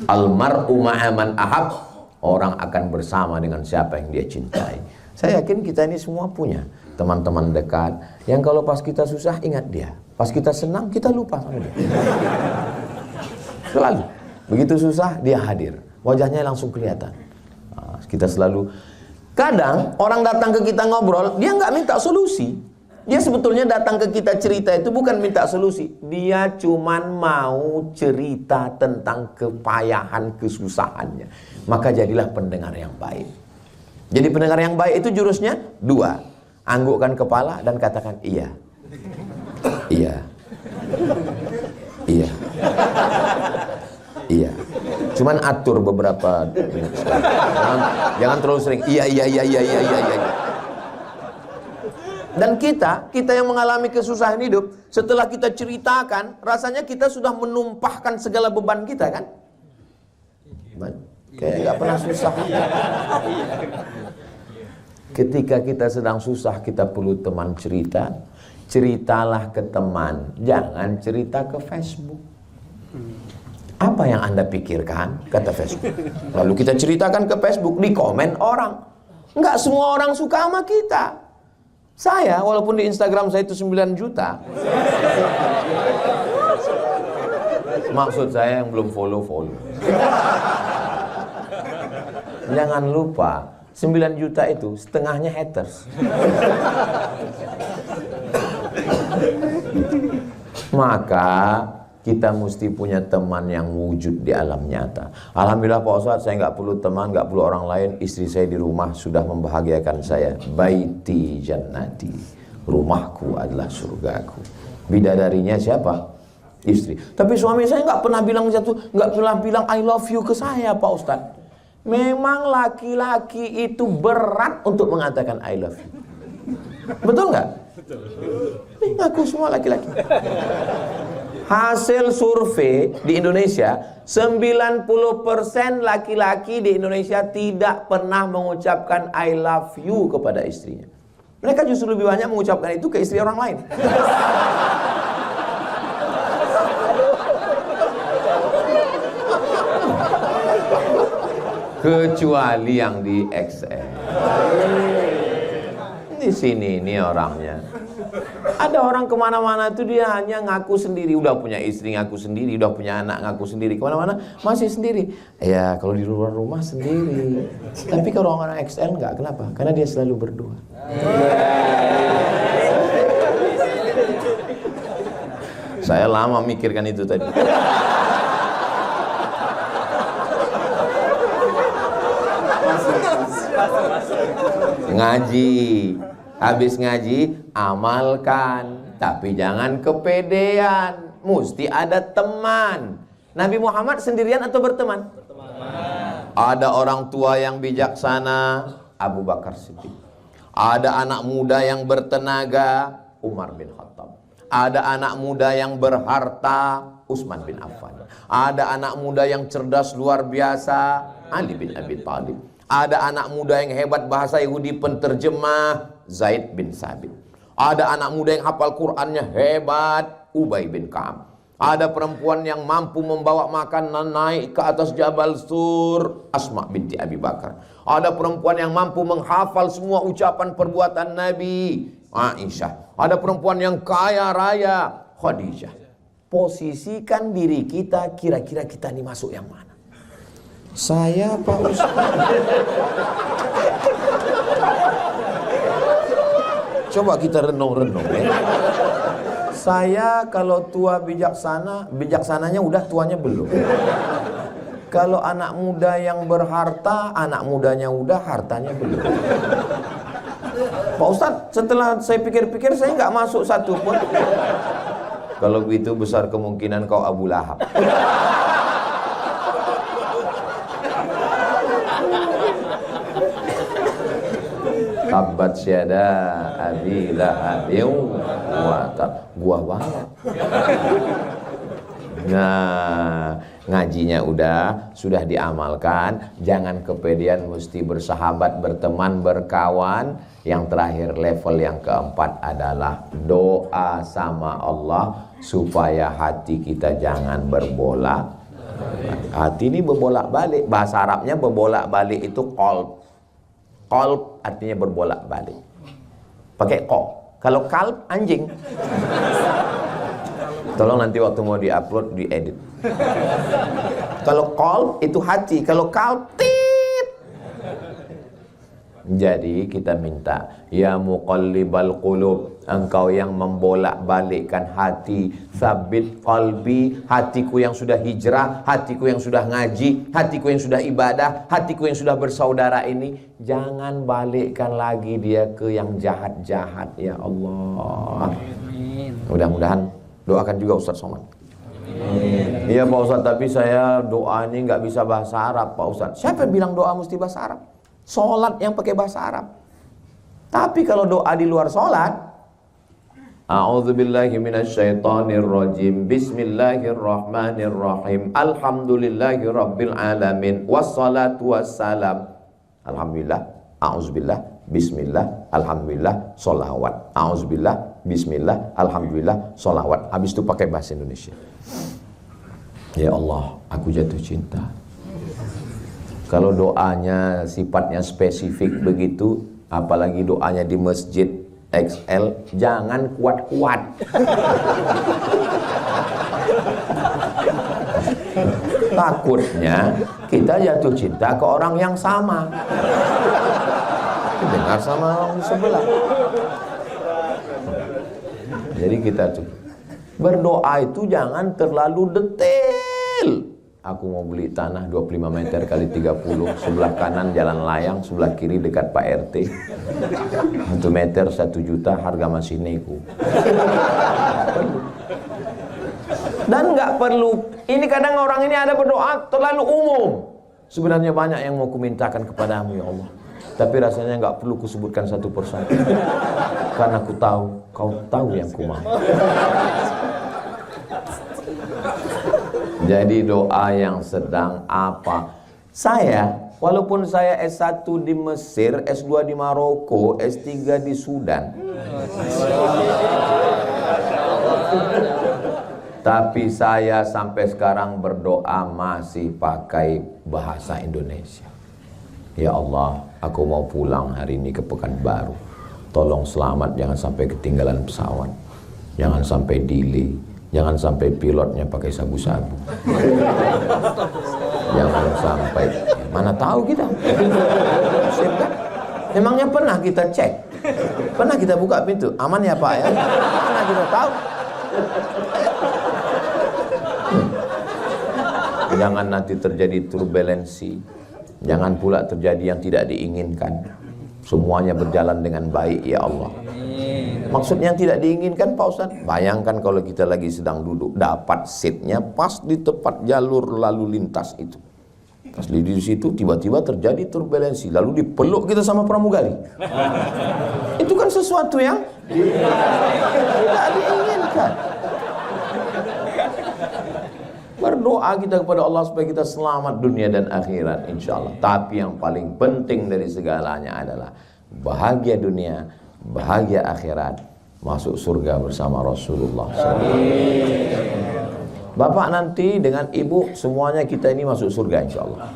Almar'u ma'aman ahab, orang akan bersama dengan siapa yang dia cintai. Saya yakin kita ini semua punya teman-teman dekat yang kalau pas kita susah ingat dia, pas kita senang kita lupa sama dia. Selalu begitu susah dia hadir, wajahnya langsung kelihatan. Kita selalu, kadang orang datang ke kita ngobrol, dia nggak minta solusi. Dia sebetulnya datang ke kita cerita itu bukan minta solusi, dia cuman mau cerita tentang kepayahan, kesusahannya. Maka jadilah pendengar yang baik. Jadi pendengar yang baik itu jurusnya dua, anggukkan kepala dan katakan iya, iya, iya, iya. Cuman atur beberapa menit. Jangan terlalu sering. Iya. Dan kita yang mengalami kesusahan hidup, setelah kita ceritakan, rasanya kita sudah menumpahkan segala beban kita kan? Kayak nggak pernah susah. Ketika kita sedang susah, kita perlu teman cerita. Ceritalah ke teman, jangan cerita ke Facebook. Apa yang Anda pikirkan? Kata Facebook. Lalu kita ceritakan ke Facebook, di komen orang. Enggak semua orang suka sama kita. Saya, walaupun di Instagram saya itu 9 juta. Maksud saya yang belum follow. Jangan lupa, 9 juta itu setengahnya haters. Maka kita mesti punya teman yang wujud di alam nyata. Alhamdulillah Pak Ustadz, saya nggak perlu teman, nggak perlu orang lain. Istri saya di rumah sudah membahagiakan saya. Baiti jannati, rumahku adalah surgaku. Bidadarinya siapa? Istri. Tapi suami saya nggak pernah bilang I love you ke saya, Pak Ustadz. Memang laki-laki itu berat untuk mengatakan I love you. Betul nggak? Betul. Ini ngaku semua laki-laki. Hasil survei di Indonesia, 90% laki-laki di Indonesia tidak pernah mengucapkan I love you kepada istrinya. Mereka justru lebih banyak mengucapkan itu ke istri orang lain. Kecuali yang di XL. Di sini ini orangnya. Ada orang kemana-mana itu dia hanya ngaku sendiri. Udah punya istri ngaku sendiri, udah punya anak ngaku sendiri. Kemana-mana masih sendiri. Ya kalau di luar rumah sendiri. Tapi kalau orang XL enggak, kenapa? Karena dia selalu berdua. Saya lama mikirkan itu tadi. Ngaji, habis ngaji amalkan, tapi jangan kepedean, mesti ada teman. Nabi Muhammad sendirian atau berteman? Berteman. Ada orang tua yang bijaksana, Abu Bakar Siddiq. Ada anak muda yang bertenaga, Umar bin Khattab. Ada anak muda yang berharta, Utsman bin Affan. Ada anak muda yang cerdas luar biasa, Ali bin Abi Thalib. Ada anak muda yang hebat bahasa Yahudi penterjemah, Zaid bin Sabit. Ada anak muda yang hafal Qur'annya hebat, Ubay bin Ka'ab. Ada perempuan yang mampu membawa makanan naik ke atas Jabal Sur, Asma binti Abi Bakar. Ada perempuan yang mampu menghafal semua ucapan perbuatan Nabi, Aisyah. Ada perempuan yang kaya raya, Khadijah. Posisikan diri kita, kira-kira kita ini masuk yang mana? Saya Pak Ustaz. Coba kita renung-renung ya. Saya kalau tua bijaksana, bijaksananya udah, tuanya belum. Kalau anak muda yang berharta, anak mudanya udah, hartanya belum. Pak Ustaz, setelah saya pikir-pikir saya nggak masuk satu pun. Kalau begitu besar kemungkinan kau Abu Lahab. Tabbat syada abi lahabin wa tab. Gua banget. Nah, ngajinya udah, sudah diamalkan. Jangan kepedean, mesti bersahabat, berteman, berkawan. Yang terakhir, level yang keempat adalah doa sama Allah supaya hati kita jangan berbolak. Hati ini berbolak balik. Bahasa Arabnya berbolak balik itu qalb. Qalb artinya berbolak balik. Pakai qalb. Kalau kalb anjing. Tolong nanti waktu mau diupload diedit. Kalau qalb itu hati, kalau kalb tit. Jadi kita minta, ya muqallibal qulub, engkau yang membolak-balikkan hati, sabit qalbi, hatiku yang sudah hijrah, hatiku yang sudah ngaji, hatiku yang sudah ibadah, hatiku yang sudah bersaudara ini, jangan balikkan lagi dia ke yang jahat-jahat, ya Allah. Mudah-mudahan doakan juga Ustaz Somad. Iya Pak Ustaz, tapi saya doa ini nggak bisa bahasa Arab Pak Ustaz. Siapa yang bilang doa mesti bahasa Arab? Sholat yang pakai bahasa Arab. Tapi kalau doa di luar sholat, a'udzubillahi minasyaitonirrajim, bismillahirrahmanirrahim, alhamdulillahi rabbil alamin, wassalatu wassalam, alhamdulillah, a'udzubillah, bismillah, alhamdulillah, sholawat, a'udzubillah, bismillah, alhamdulillah, sholawat. Habis itu pakai bahasa Indonesia. Ya Allah, aku jatuh cinta. Kalau doanya sifatnya spesifik begitu, apalagi doanya di masjid XL, jangan kuat-kuat. Takutnya kita jatuh cinta ke orang yang sama. Dengar sama orang di sebelah. Jadi kita berdoa itu jangan terlalu detail. aku mau beli tanah 25 meter kali 30, sebelah kanan jalan layang, sebelah kiri dekat Pak RT. 1 meter 1 juta, harga masih nego. Dan nggak perlu, ini kadang orang ini ada berdoa terlalu umum. Sebenarnya banyak yang mau kumintakan kepadamu ya Allah, tapi rasanya nggak perlu kusebutkan satu persatu, karena ku tahu, kau tahu yang ku mau. Jadi doa yang sedang apa? Saya, walaupun saya S1 di Mesir, S2 di Maroko, S3 di Sudan, tapi saya sampai sekarang berdoa masih pakai bahasa Indonesia. Ya Allah, aku mau pulang hari ini ke Pekanbaru. Tolong selamat, jangan sampai ketinggalan pesawat, jangan sampai delay, jangan sampai pilotnya pakai sabu-sabu, jangan sampai, mana tahu kita. Emangnya pernah kita cek, pernah kita buka pintu, aman ya Pak ya, mana kita tahu. Jangan nanti terjadi turbulensi, jangan pula terjadi yang tidak diinginkan. Semuanya berjalan dengan baik ya Allah. Maksudnya yang tidak diinginkan Pak Ustaz, bayangkan kalau kita lagi sedang duduk, dapat seatnya pas di tepat jalur lalu lintas itu. Pas di situ tiba-tiba terjadi turbulensi, lalu dipeluk kita sama pramugari. Itu kan sesuatu yang tidak diinginkan. Berdoa kita kepada Allah supaya kita selamat dunia dan akhirat insya Allah. Tapi yang paling penting dari segalanya adalah bahagia dunia, bahagia akhirat, masuk surga bersama Rasulullah SAW. Bapak nanti dengan ibu semuanya kita ini masuk surga insya Allah.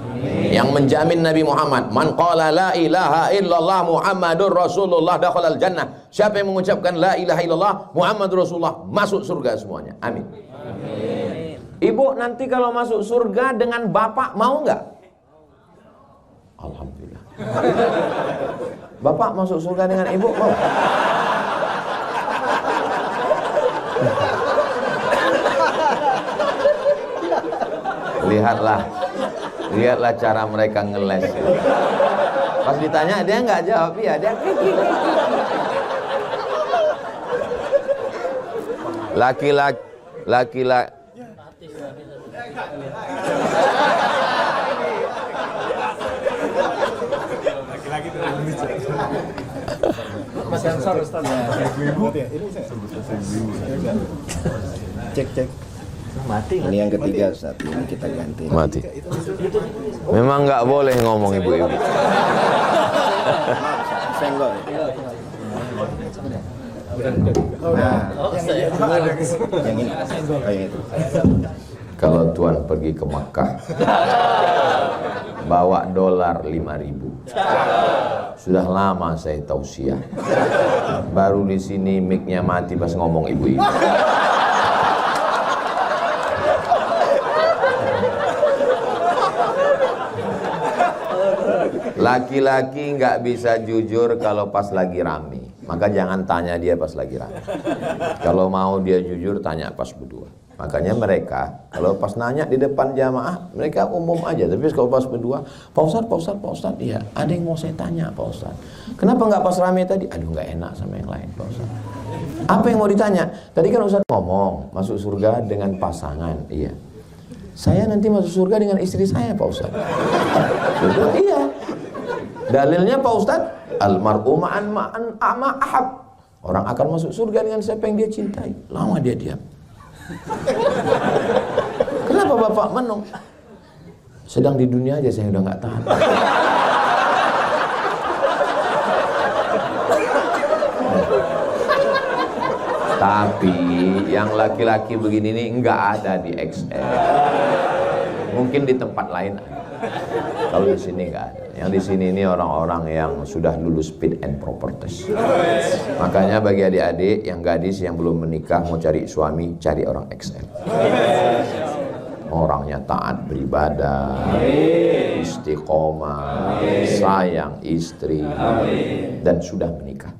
Yang menjamin Nabi Muhammad, man qala la ilaha illallah Muhammadur Rasulullah dakhalal jannah. Siapa yang mengucapkan la ilaha illallah Muhammadur Rasulullah masuk surga semuanya. Amin. Ibu nanti kalau masuk surga dengan bapak mau nggak? Alhamdulillah. Bapak masuk surga dengan ibu mau? Lihatlah cara mereka ngeles. Pas ditanya dia nggak jawab, ya dia laki-laki Sensor Ustaz. Cek. Mati. Ini yang ketiga Ustaz, ini kita ganti. Mati. Memang nggak boleh ngomong ibu-ibu. Senggol. Yang ini. Yang itu. Kalau Tuan pergi ke Makkah, bawa dolar 5.000. Sudah lama saya tausiah. Baru di sini mic-nya mati pas ngomong ibu-ibu. Laki-laki nggak bisa jujur kalau pas lagi rame. Maka jangan tanya dia pas lagi rame. Kalau mau dia jujur, tanya pas berdua. Makanya mereka kalau pas nanya di depan jamaah, mereka umum aja. Tapi kalau pas berdua, Pak Ustadz, iya, ada yang mau saya tanya Pak Ustadz. Kenapa nggak pas rame tadi? Aduh, nggak enak sama yang lain Pak Ustadz. Apa yang mau ditanya? Tadi kan Ustadz ngomong masuk surga dengan pasangan, iya. Saya nanti masuk surga dengan istri saya Pak Ustadz. Iya. Dalilnya Pak Ustadz, almar'u ma'an ahab. Orang akan masuk surga dengan siapa yang dia cintai. Lama dia diam. Kenapa Bapak menung? Sedang di dunia aja saya udah nggak tahan. Tapi yang laki-laki begini nih nggak ada di XL. Mungkin di tempat lain ada. Kalau di sini nggak ada. Yang di sini ini orang-orang yang sudah lulus fit and proper test. Makanya bagi adik-adik yang gadis yang belum menikah mau cari suami, cari orang XL. Orangnya taat beribadah, istiqomah, sayang istri, dan sudah menikah.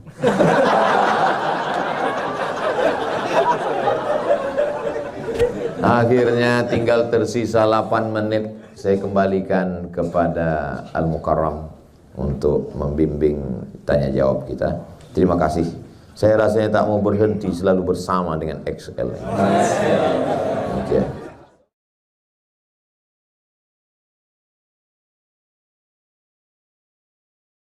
Akhirnya tinggal tersisa 8 menit. Saya kembalikan kepada Al-Mukarram untuk membimbing tanya jawab kita. Terima kasih. Saya rasanya tak mau berhenti, selalu bersama dengan XL. Oke.